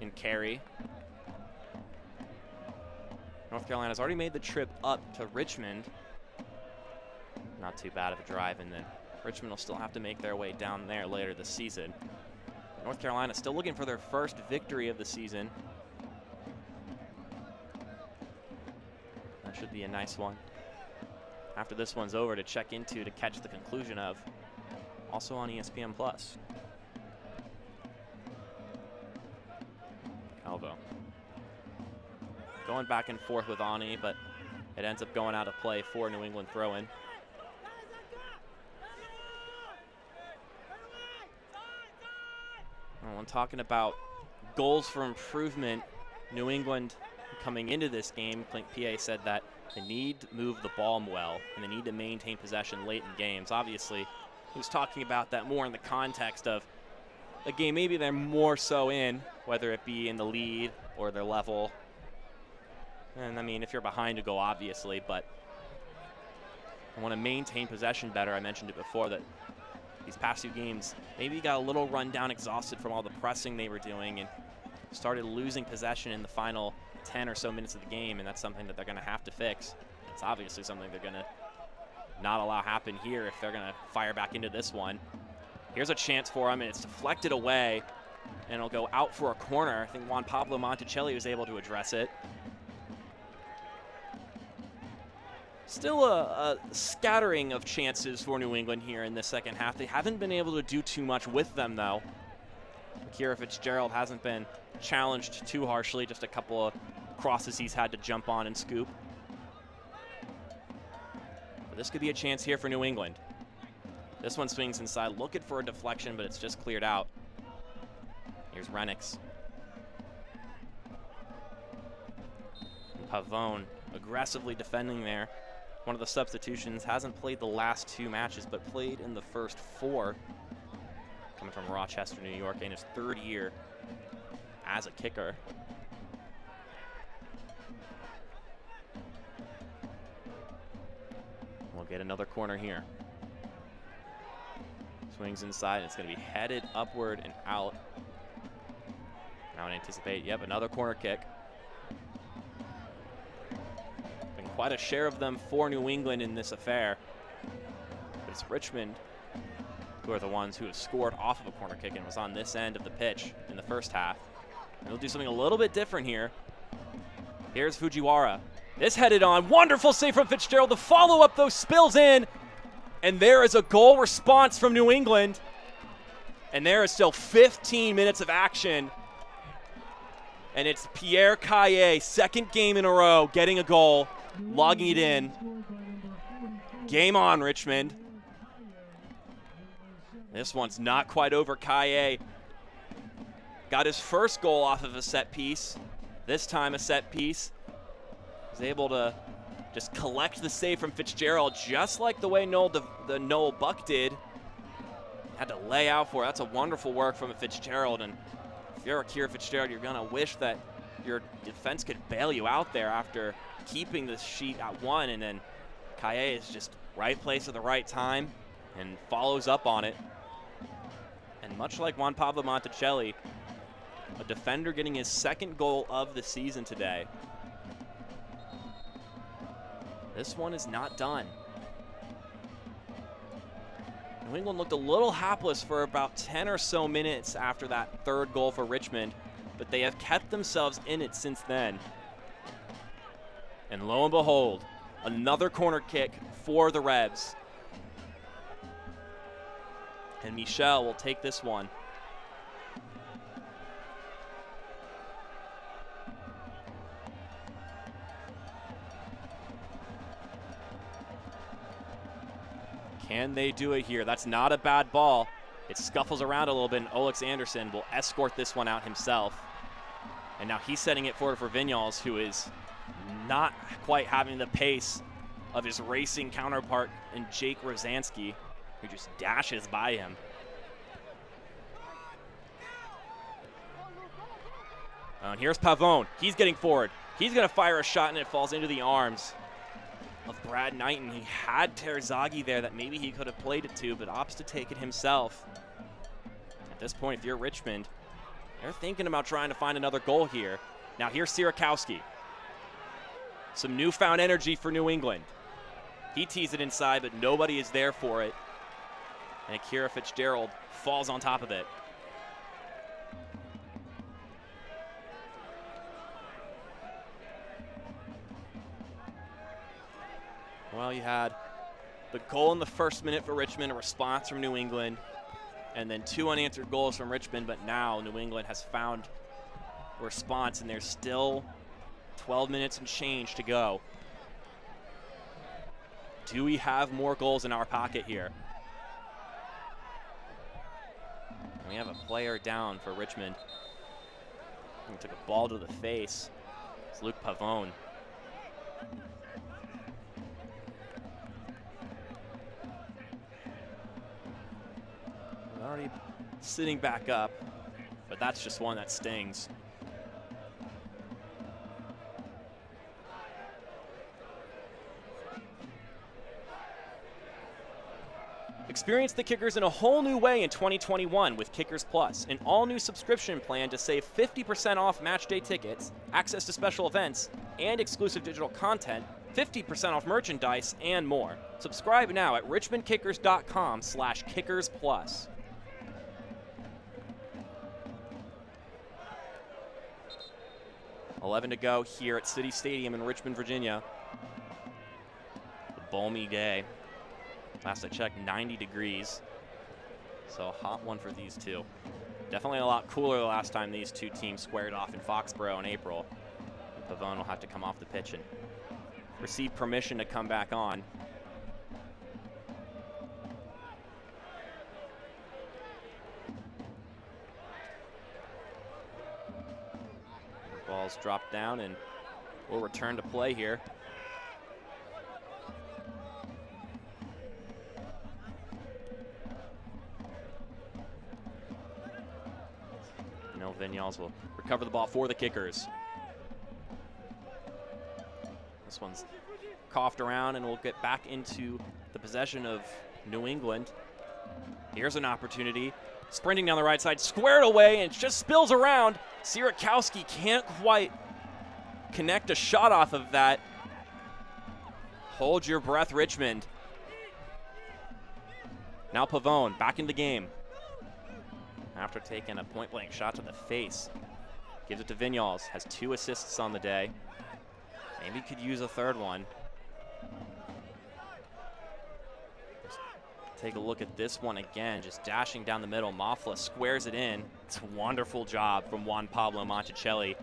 in Cary. North Carolina's already made the trip up to Richmond. Not too bad of a drive, and then Richmond will still have to make their way down there later this season. North Carolina still looking for their first victory of the season. That should be a nice one. After this one's over to check into to catch the conclusion of, also on ESPN+. Calvo. Going back and forth with Ani, but it ends up going out of play for New England throw-in. When talking about goals for improvement, New England coming into this game, Clint PA said that they need to move the ball well, and they need to maintain possession late in games. Obviously, he was talking about that more in the context of a game maybe they're more so in, whether it be in the lead or their level. And, I mean, if you're behind a goal, obviously, but I want to maintain possession better. I mentioned it before that these past few games, maybe got a little run down, exhausted from all the pressing they were doing, and started losing possession in the final 10 or so minutes of the game, and that's something that they're going to have to fix. It's obviously something they're going to not allow happen here if they're going to fire back into this one. Here's a chance for him, and it's deflected away, and it'll go out for a corner. I think Juan Pablo Monticelli was able to address it. Still a scattering of chances for New England here in the second half. They haven't been able to do too much with them, though. Kira Fitzgerald hasn't been challenged too harshly, just a couple of crosses he's had to jump on and scoop. But this could be a chance here for New England. This one swings inside, looking for a deflection, but it's just cleared out. Here's Renix. Pavone aggressively defending there. One of the substitutions, hasn't played the last 2 matches, but played in the first 4. Coming from Rochester, New York, in his 3rd year as a kicker. We'll get another corner here. Swings inside, and it's going to be headed upward and out. Now I anticipate, yep, another corner kick. Been quite a share of them for New England in this affair. But it's Richmond who are the ones who have scored off of a corner kick and was on this end of the pitch in the first half. And they'll do something a little bit different here. Here's Fujiwara. This headed on. Wonderful save from Fitzgerald. The follow-up, though, spills in. And there is a goal response from New England. And there is still 15 minutes of action. And it's Pierre Kaye, 2nd game in a row, getting a goal, logging it in. Game on, Richmond. This one's not quite over. Kaye got his first goal off of a set piece. This time a set piece. Was able to just collect the save from Fitzgerald, just like the way the Noel Buck did. Had to lay out for it. That's a wonderful work from Fitzgerald. And if you're a Kira Fitzgerald, you're going to wish that your defense could bail you out there after keeping the sheet at 1. And then Kaye is just right place at the right time and follows up on it. And much like Juan Pablo Monticelli, a defender getting his 2nd goal of the season today. This one is not done. New England looked a little hapless for about 10 or so minutes after that 3rd goal for Richmond, but they have kept themselves in it since then. And lo and behold, another corner kick for the Rebs. And Michel will take this one. Can they do it here? That's not a bad ball. It scuffles around a little bit, and Olex Anderson will escort this one out himself. And now he's setting it forward for Vinyals, who is not quite having the pace of his racing counterpart in Jake Rosansky, who just dashes by him. And here's Pavone. He's getting forward. He's going to fire a shot, and it falls into the arms of Brad Knighton. He had Terzaghi there that maybe he could have played it to, but opts to take it himself. At this point, if you're Richmond, they're thinking about trying to find another goal here. Now here's Sierakowski. Some newfound energy for New England. He tees it inside, but nobody is there for it. And Akira Fitzgerald falls on top of it. Well, you had the goal in the first minute for Richmond, a response from New England, and then 2 unanswered goals from Richmond, but now New England has found a response, and there's still 12 minutes and change to go. Do we have more goals in our pocket here? We have a player down for Richmond. He took a ball to the face. It's Luke Pavone. Already sitting back up, but that's just one that stings. Experience the Kickers in a whole new way in 2021 with Kickers Plus, an all-new subscription plan to save 50% off matchday tickets, access to special events, and exclusive digital content, 50% off merchandise, and more. Subscribe now at richmondkickers.com/kickersplus. 11 to go here at City Stadium in Richmond, Virginia. A balmy day. Last I checked, 90 degrees. So a hot one for these two. Definitely a lot cooler the last time these two teams squared off in Foxborough in April. And Pavone will have to come off the pitch and receive permission to come back on. Ball's dropped down and we'll return to play here. No, Vinyals will recover the ball for the Kickers. This one's coughed around and we'll get back into the possession of New England. Here's an opportunity. Sprinting down the right side, squared away, and it just spills around. Sierakowski can't quite connect a shot off of that. Hold your breath, Richmond. Now Pavone back in the game. After taking a point-blank shot to the face. Gives it to Vinyals, has 2 assists on the day. Maybe could use a third one. Take a look at this one again, just dashing down the middle. Mafla squares it in. It's a wonderful job from Juan Pablo Monticelli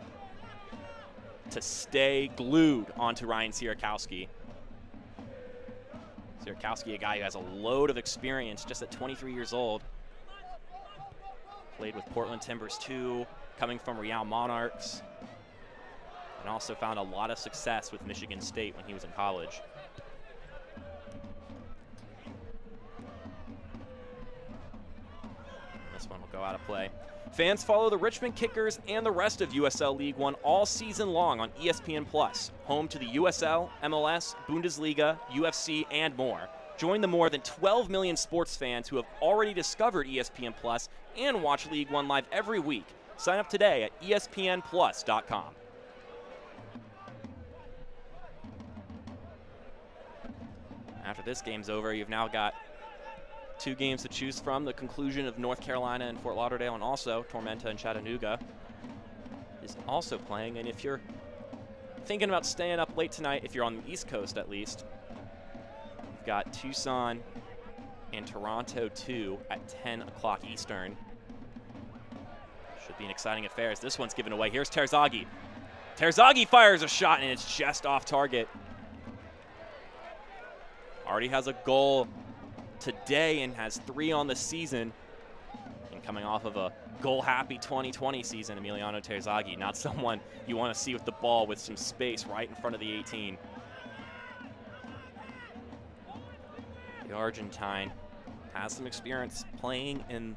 to stay glued onto Ryan Sierakowski. Sierakowski, a guy who has a load of experience just at 23 years old. Played with Portland Timbers too, coming from Real Monarchs. And also found a lot of success with Michigan State when he was in college. This one will go out of play. Fans follow the Richmond Kickers and the rest of USL League One all season long on ESPN+, home to the USL, MLS, Bundesliga, UFC, and more. Join the more than 12 million sports fans who have already discovered ESPN+ and watch League One live every week. Sign up today at espnplus.com. After this game's over, you've now got 2 games to choose from. The conclusion of North Carolina and Fort Lauderdale, and also Tormenta and Chattanooga is also playing. And if you're thinking about staying up late tonight, if you're on the East Coast at least, we've got Tucson and Toronto 2 at 10 o'clock Eastern. Should be an exciting affair as this one's given away. Here's Terzaghi. Terzaghi fires a shot, and it's just off target. Already has a goal today and has 3 on the season. And coming off of a goal-happy 2020 season, Emiliano Terzaghi, not someone you want to see with the ball with some space right in front of the 18. The Argentine has some experience playing in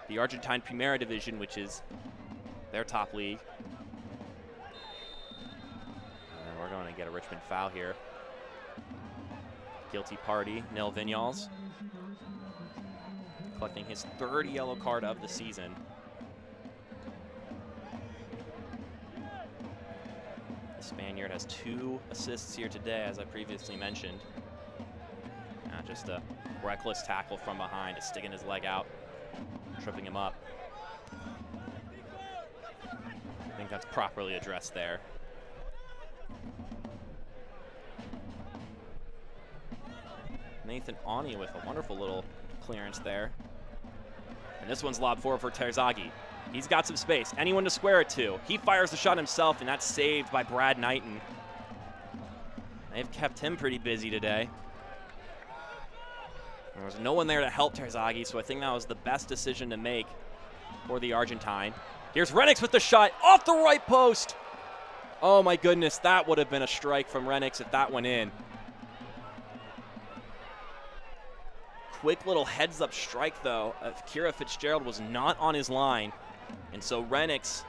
the Argentine Primera Division, which is their top league. And we're going to get a Richmond foul here. Guilty party, Nil Vinyals, collecting his 3rd yellow card of the season. The Spaniard has 2 assists here today, as I previously mentioned. Just a reckless tackle from behind, just sticking his leg out, tripping him up. I think that's properly addressed there. Nathan Ani with a wonderful little clearance there. And this one's lobbed forward for Terzaghi. He's got some space. Anyone to square it to. He fires the shot himself, and that's saved by Brad Knighton. They've kept him pretty busy today. There was no one there to help Terzaghi, so I think that was the best decision to make for the Argentine. Here's Renix with the shot off the right post. Oh my goodness, that would have been a strike from Renix if that went in. Quick little heads-up strike, though. Kira Fitzgerald was not on his line, and so Renix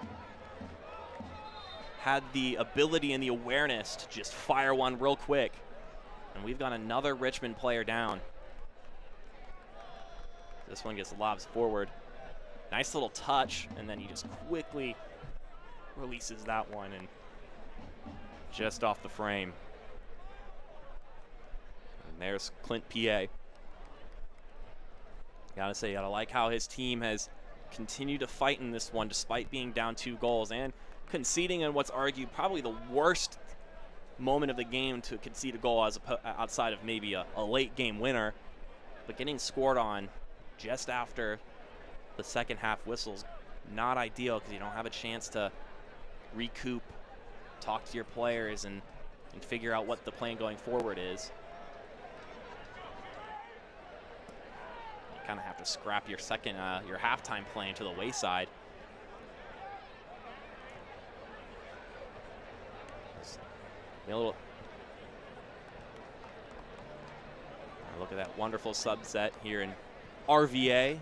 had the ability and the awareness to just fire one real quick. And we've got another Richmond player down. This one gets lobs forward. Nice little touch, and then he just quickly releases that one and just off the frame. And there's Clint P.A. Gotta say, gotta like how his team has continued to fight in this one despite being down 2 goals and conceding in what's argued probably the worst moment of the game to concede a goal outside of maybe a late game winner. But getting scored on just after the second half whistles, not ideal because you don't have a chance to recoup, talk to your players, and figure out what the plan going forward is. You kind of have to scrap your your halftime plan to the wayside. Look at that wonderful subset here in RVA.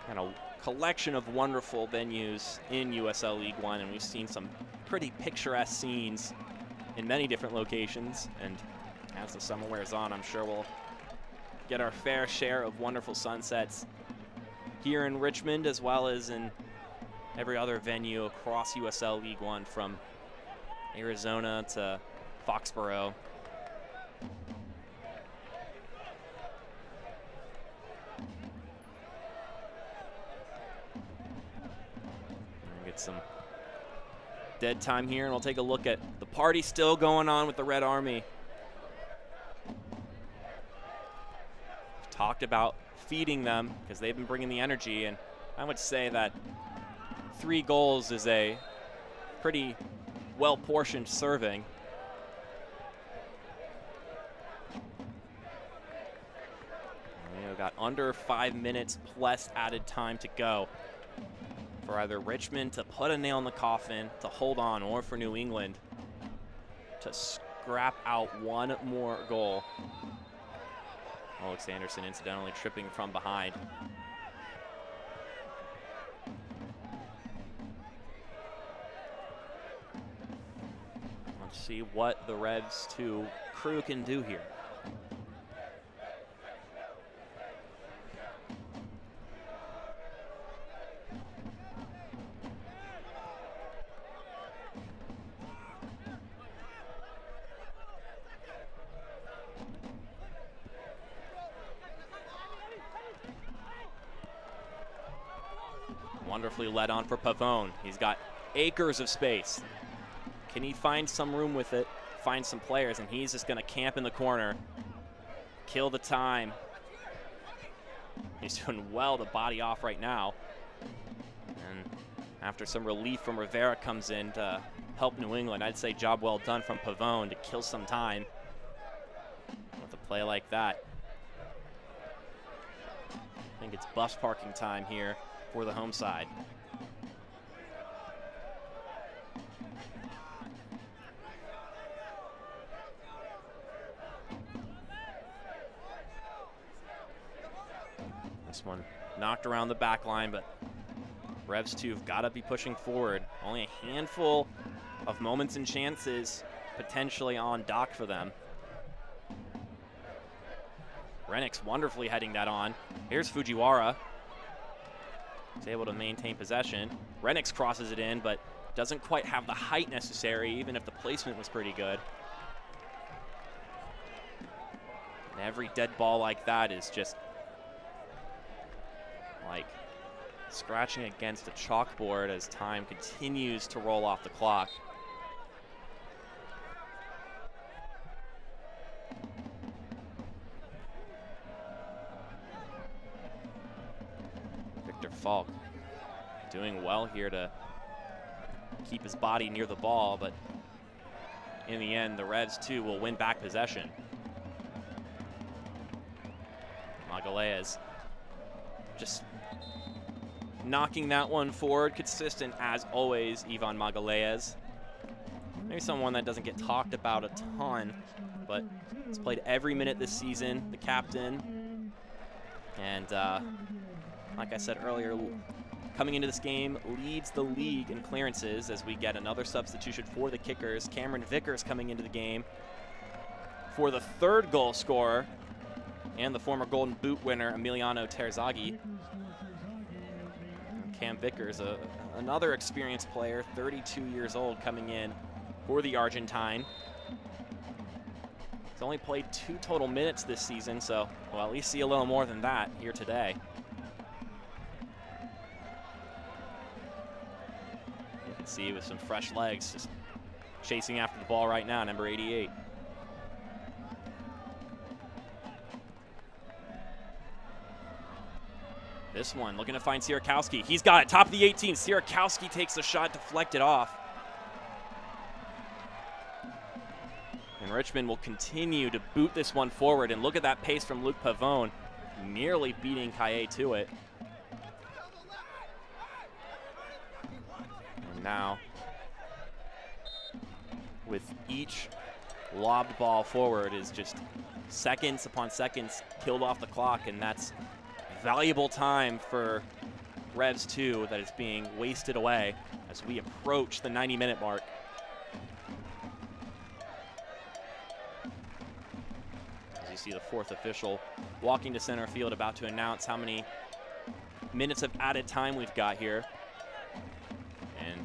And a collection of wonderful venues in USL League One, and we've seen some pretty picturesque scenes in many different locations. And as the summer wears on, I'm sure we'll get our fair share of wonderful sunsets here in Richmond, as well as in every other venue across USL League One, from Arizona to Foxborough. Get some dead time here, and we'll take a look at the party still going on with the Red Army. We've talked about feeding them because they've been bringing the energy, and I would say that 3 goals is a pretty well-portioned serving. We've got under 5 minutes plus added time to go for either Richmond to put a nail in the coffin, to hold on, or for New England to scrap out one more goal. Olex Anderson incidentally tripping from behind. Let's see what the Revs 2 crew can do here. Wonderfully led on for Pavone. He's got acres of space. Can he find some room with it, find some players, and he's just going to camp in the corner, kill the time. He's doing well to body off right now. And after some relief from Rivera comes in to help New England, I'd say job well done from Pavone to kill some time with a play like that. I think it's bus parking time here for the home side. This one knocked around the back line, but Revs 2 have got to be pushing forward. Only a handful of moments and chances potentially on dock for them. Rennick's wonderfully heading that on. Here's Fujiwara. He's able to maintain possession. Rennick's crosses it in, but doesn't quite have the height necessary, even if the placement was pretty good. And every dead ball like that is just like scratching against a chalkboard as time continues to roll off the clock. Victor Falk doing well here to keep his body near the ball, but in the end, the Reds too will win back possession. Magalhaes just knocking that one forward, consistent as always, Ivan Magalhaes. Maybe someone that doesn't get talked about a ton, but he's played every minute this season, the captain. And like I said earlier, coming into this game, leads the league in clearances as we get another substitution for the Kickers. Cameron Vickers coming into the game for the third goal scorer and the former Golden Boot winner, Emiliano Terzaghi. Cam Vickers, another experienced player, 32 years old, coming in for the Argentine. He's only played 2 total minutes this season, so we'll at least see a little more than that here today. You can see with some fresh legs, just chasing after the ball right now, number 88. This one looking to find Sierakowski. He's got it, top of the 18. Sierakowski takes the shot, deflected off. And Richmond will continue to boot this one forward, and look at that pace from Luke Pavone, nearly beating Kaye to it. And now, with each lobbed ball forward, is just seconds upon seconds killed off the clock, and that's valuable time for Revs 2 that is being wasted away as we approach the 90-minute mark. As you see the fourth official walking to center field, about to announce how many minutes of added time we've got here. And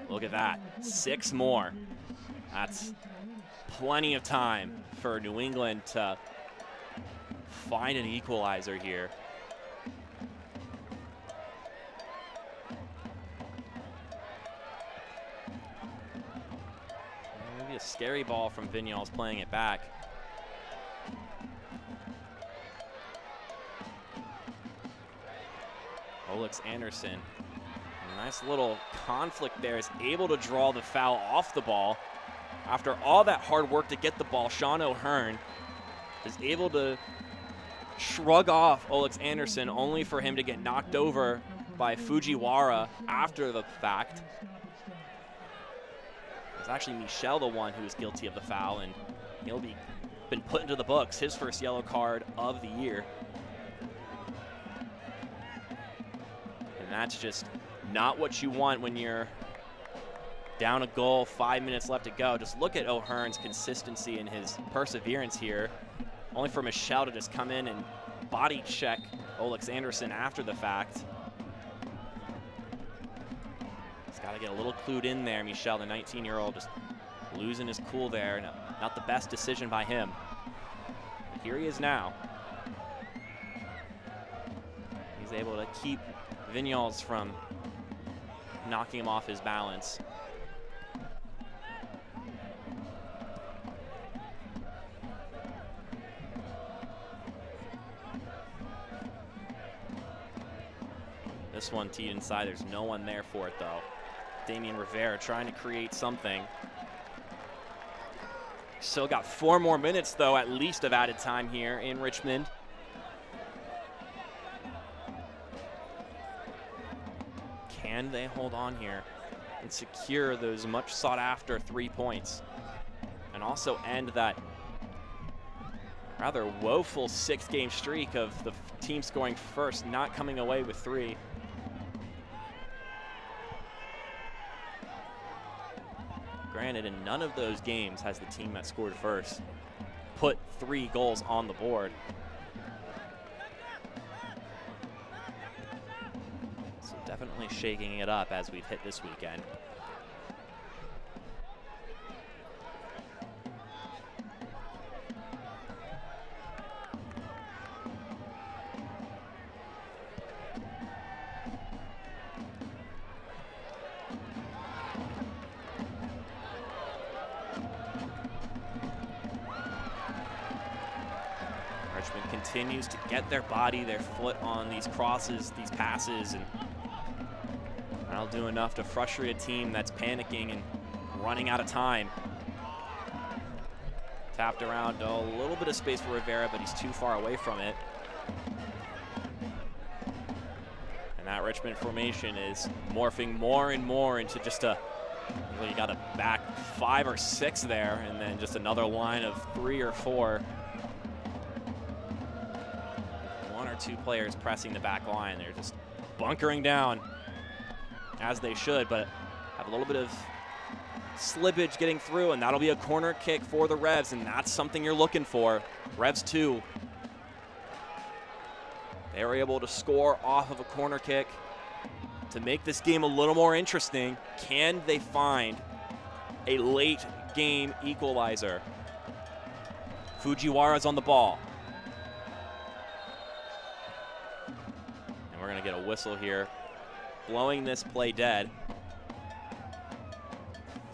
look at that, 6 more. That's plenty of time for New England to find an equalizer here. A scary ball from Vignals playing it back. Olex Anderson, a nice little conflict there, is able to draw the foul off the ball. After all that hard work to get the ball, Sean O'Hearn is able to shrug off Olex Anderson, only for him to get knocked over by Fujiwara after the fact. It's actually Michel the one who is guilty of the foul, and he'll be been put into the books, his first yellow card of the year. And that's just not what you want when you're down a goal, 5 minutes left to go. Just look at O'Hearn's consistency and his perseverance here, only for Michel to just come in and body check Olex Anderson after the fact. Got to get a little clued in there, Michel, the 19-year-old, just losing his cool there. No, not the best decision by him. But here he is now. He's able to keep Vignals from knocking him off his balance. This one teed inside, there's no one there for it though. Damian Rivera trying to create something. Still got 4 more minutes though, at least, of added time here in Richmond. Can they hold on here and secure those much sought after 3 points? And also end that rather woeful 6-game streak of the team scoring first, not coming away with 3. Granted, in none of those games has the team that scored first put 3 goals on the board. So definitely shaking it up as we've hit this weekend. Richmond continues to get their body, their foot on these crosses, these passes, and that'll do enough to frustrate a team that's panicking and running out of time. Tapped around, a little bit of space for Rivera, but he's too far away from it. And that Richmond formation is morphing more and more into just a, well, you got a back 5 or 6 there, and then just another line of 3 or 4. 1 or 2 players pressing the back line. They're just bunkering down, as they should, but have a little bit of slippage getting through, and that'll be a corner kick for the Revs, and that's something you're looking for. Revs 2. They were able to score off of a corner kick to make this game a little more interesting. Can they find a late game equalizer? Fujiwara's on the ball. And we're gonna get a whistle here, blowing this play dead.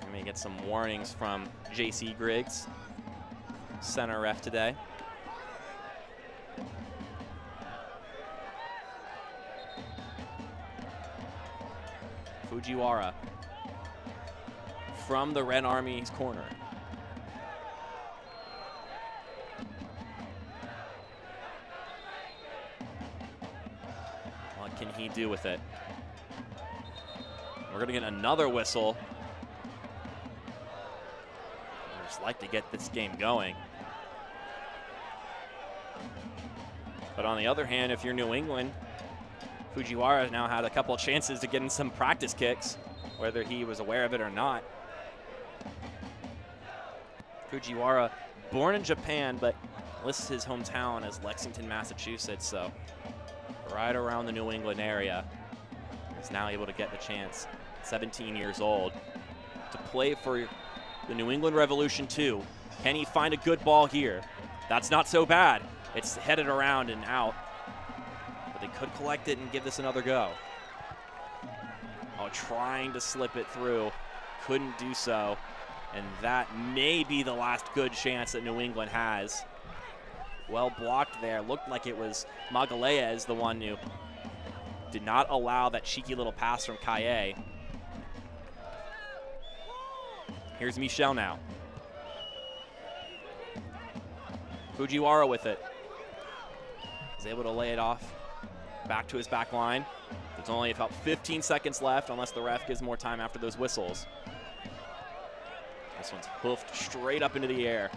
We may get some warnings from J.C. Griggs, center ref today. Fujiwara from the Red Army's corner. What can he do with it? We're going to get another whistle. I'd just like to get this game going. But on the other hand, if you're New England, Fujiwara now had a couple of chances to get in some practice kicks, whether he was aware of it or not. Fujiwara, born in Japan, but lists his hometown as Lexington, Massachusetts, so right around the New England area. Is now able to get the chance, 17 years old, to play for the New England Revolution 2. Can he find a good ball here? That's not so bad. It's headed around and out. But they could collect it and give this another go. Oh, trying to slip it through. Couldn't do so. And that may be the last good chance that New England has. Well blocked there. Looked like it was Magalhaes, the one who did not allow that cheeky little pass from Kaye. Here's Michel now. Fujiwara with it. He's able to lay it off back to his back line. There's only about 15 seconds left unless the ref gives more time after those whistles. This one's hoofed straight up into the air.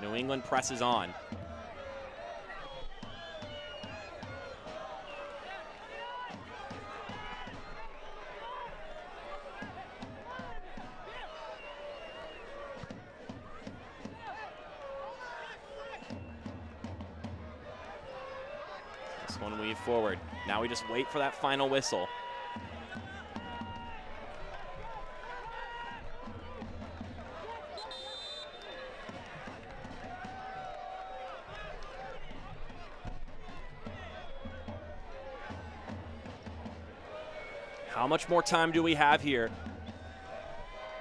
New England presses on. This one weave forward. Now we just wait for that final whistle. How much more time do we have here?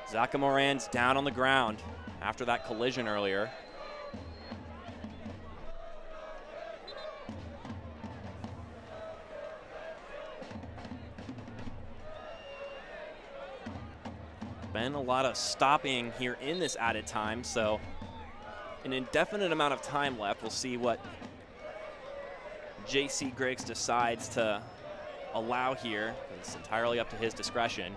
Zaka Moran's down on the ground after that collision earlier. Been a lot of stopping here in this added time, so an indefinite amount of time left. We'll see what J.C. Griggs decides to allow here. It's entirely up to his discretion.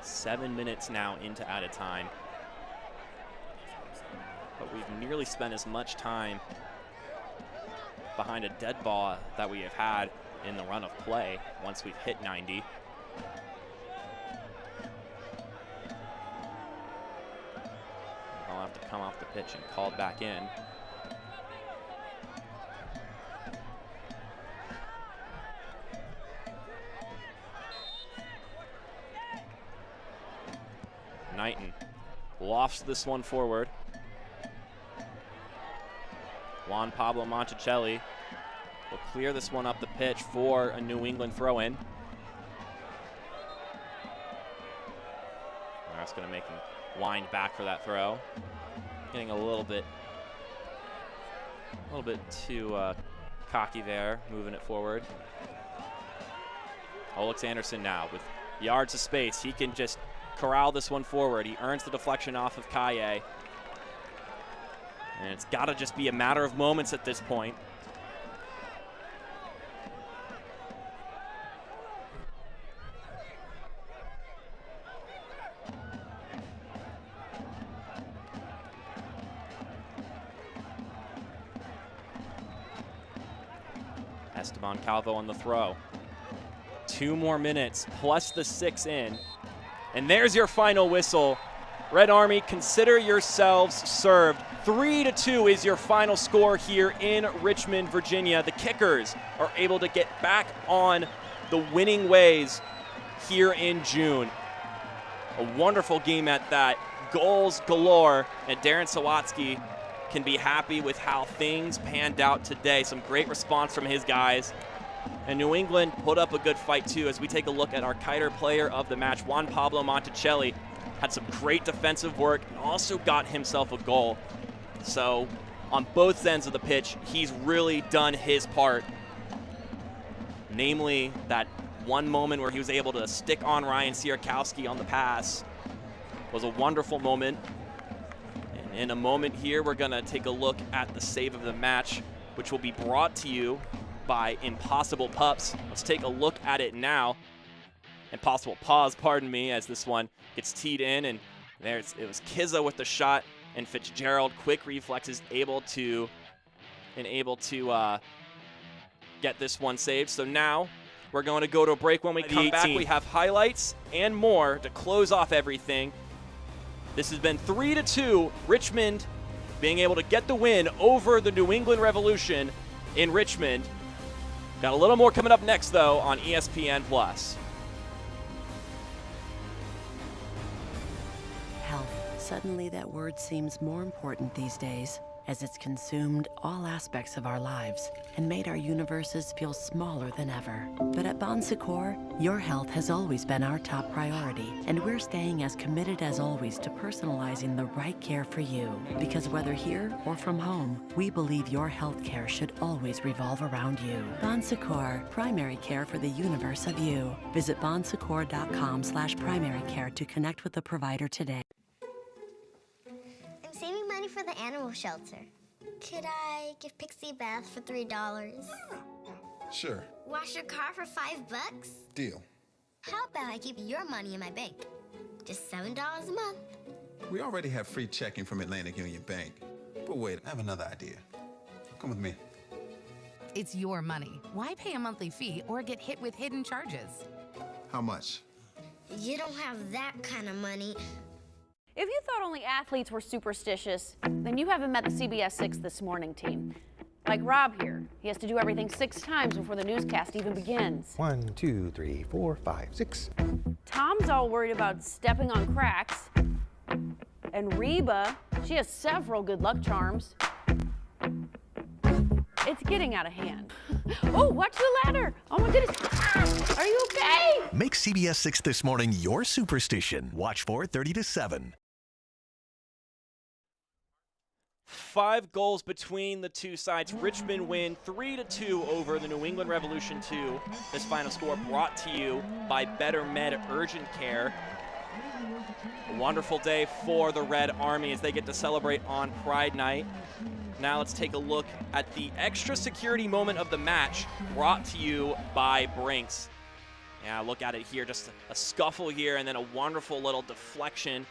7 minutes now into added time. But we've nearly spent as much time behind a dead ball that we have had in the run of play once we've hit 90. I'll have to come off the pitch and called back in. Knighton lofts this one forward. Juan Pablo Monticelli will clear this one up the pitch for a New England throw-in. That's going to make him wind back for that throw. Getting a little bit too cocky there, moving it forward. Olex Anderson now with yards of space. He can just corral this one forward. He earns the deflection off of Kaye. And it's got to just be a matter of moments at this point. Esteban Calvo on the throw. 2 more minutes plus the 6 in. And there's your final whistle. Red Army, consider yourselves served. 3-2 is your final score here in Richmond, Virginia. The Kickers are able to get back on the winning ways here in June. A wonderful game at that. Goals galore, and Darren Sawatsky can be happy with how things panned out today. Some great response from his guys. And New England put up a good fight too as we take a look at our Kiter player of the match. Juan Pablo Monticelli had some great defensive work and also got himself a goal. So on both ends of the pitch, he's really done his part. Namely, that one moment where he was able to stick on Ryan Sierkowski on the pass was a wonderful moment. And in a moment here, we're gonna take a look at the save of the match, which will be brought to you by Impossible Pups. Let's take a look at it now. Impossible Paws, pardon me, as this one gets teed in, and it was Kizza with the shot, and Fitzgerald, quick reflexes, able to get this one saved. So now we're going to go to a break. When we come back, we have highlights and more to close off everything. This has been 3-2, Richmond being able to get the win over the New England Revolution in Richmond. Got a little more coming up next, though, on ESPN+. Health. Suddenly that word seems more important these days, as it's consumed all aspects of our lives and made our universes feel smaller than ever. But at Bon Secours, your health has always been our top priority, and we're staying as committed as always to personalizing the right care for you. Because whether here or from home, we believe your health care should always revolve around you. Bon Secours, primary care for the universe of you. Visit bonsecours.com/primary care to connect with the provider today. I'm saving money for the animal shelter. Could I give Pixie a bath for $3? Sure. Wash your car for $5? Deal. How about I keep your money in my bank? Just $7 a month. We already have free checking from Atlantic Union Bank. But wait, I have another idea. Come with me. It's your money. Why pay a monthly fee or get hit with hidden charges? How much? You don't have that kind of money. If you thought only athletes were superstitious, then you haven't met the CBS 6 This Morning team. Like Rob here. He has to do everything 6 times before the newscast even begins. 1, 2, 3, 4, 5, 6. Tom's all worried about stepping on cracks. And Reba, she has several good luck charms. It's getting out of hand. Oh, watch the ladder. Oh my goodness. Are you okay? Make CBS 6 This Morning your superstition. Watch for 30 to 7. 5 goals between the two sides. Richmond win 3-2 over the New England Revolution 2. This final score brought to you by Better Med Urgent Care. A wonderful day for the Red Army as they get to celebrate on Pride Night. Now let's take a look at the extra security moment of the match brought to you by Brinks. Yeah, look at it here, just a scuffle here and then a wonderful little deflection.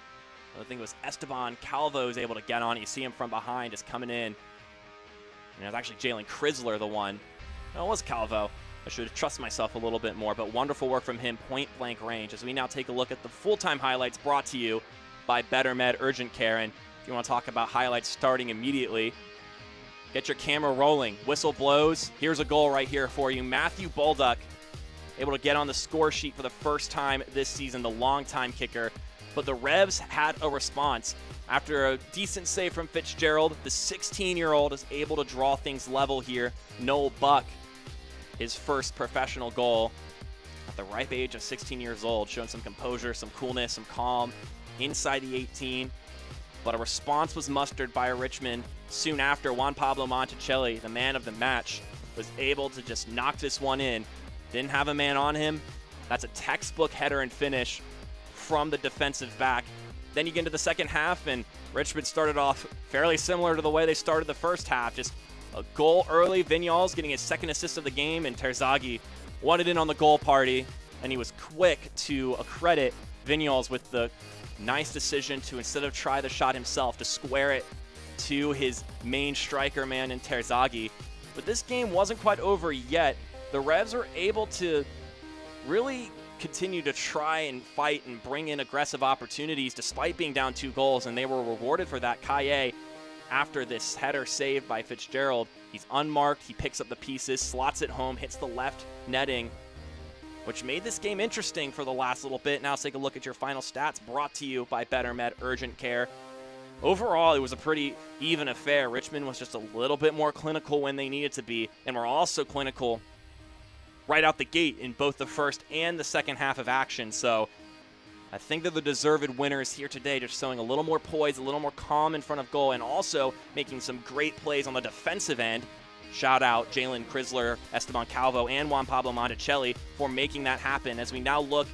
I think it was Esteban Calvo is able to get on. You see him from behind just coming in. And it was actually Jalen Chrisler the one. No, it was Calvo. I should trust myself a little bit more, but wonderful work from him, point blank range. As we now take a look at the full-time highlights brought to you by Better Med Urgent Care. And if you want to talk about highlights starting immediately, get your camera rolling. Whistle blows. Here's a goal right here for you. Matthew Bolduc able to get on the score sheet for the first time this season, the longtime kicker. But the Revs had a response. After a decent save from Fitzgerald, the 16-year-old is able to draw things level here. Noel Buck, his first professional goal at the ripe age of 16 years old, showing some composure, some coolness, some calm inside the 18. But a response was mustered by Richmond soon after. Juan Pablo Monticelli, the man of the match, was able to just knock this one in. Didn't have a man on him. That's a textbook header and finish from the defensive back. Then you get into the second half, and Richmond started off fairly similar to the way they started the first half. Just a goal early. Vinyals getting his second assist of the game, and Terzaghi wanted in on the goal party, and he was quick to accredit Vinyals with the nice decision to, instead of try the shot himself, to square it to his main striker man in Terzaghi. But this game wasn't quite over yet. The Revs were able to really continue to try and fight and bring in aggressive opportunities despite being down 2 goals, and they were rewarded for that. Kaye, after this header saved by Fitzgerald, he's unmarked, he picks up the pieces, slots it home, hits the left netting, which made this game interesting for the last little bit. Now let's take a look at your final stats brought to you by Better Med Urgent Care. Overall, it was a pretty even affair. Richmond was just a little bit more clinical when they needed to be, and were also clinical right out the gate in both the first and the second half of action. So I think they're the deserved winners here today, just showing a little more poise, a little more calm in front of goal, and also making some great plays on the defensive end. Shout out Jalen Chrisler, Esteban Calvo, and Juan Pablo Monticelli for making that happen. As we now look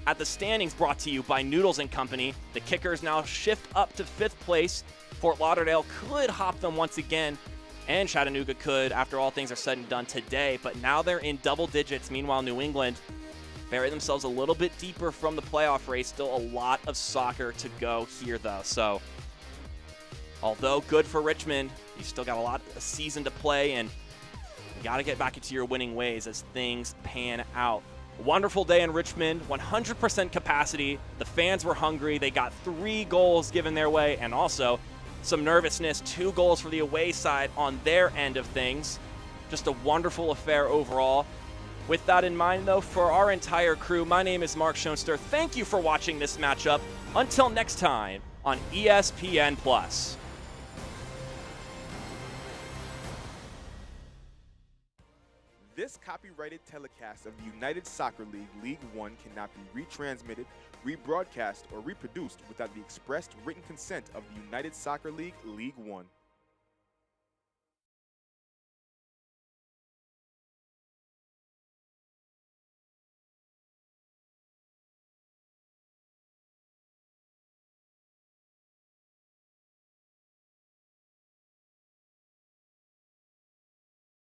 at the standings brought to you by Noodles & Company, the Kickers now shift up to 5th place. Fort Lauderdale could hop them once again, and Chattanooga could after all things are said and done today, but now they're in double digits. Meanwhile, New England bury themselves a little bit deeper from the playoff race. Still a lot of soccer to go here, though. So, although good for Richmond, you still got a season to play, and you got to get back into your winning ways as things pan out. Wonderful day in Richmond, 100% capacity. The fans were hungry. They got 3 goals given their way, and also some nervousness, 2 goals for the away side on their end of things. Just a wonderful affair overall. With that in mind, though, for our entire crew, my name is Mark Schoenster. Thank you for watching this matchup. Until next time on ESPN+. This copyrighted telecast of the United Soccer League League One cannot be retransmitted, rebroadcast, or reproduced without the expressed written consent of the United Soccer League League One.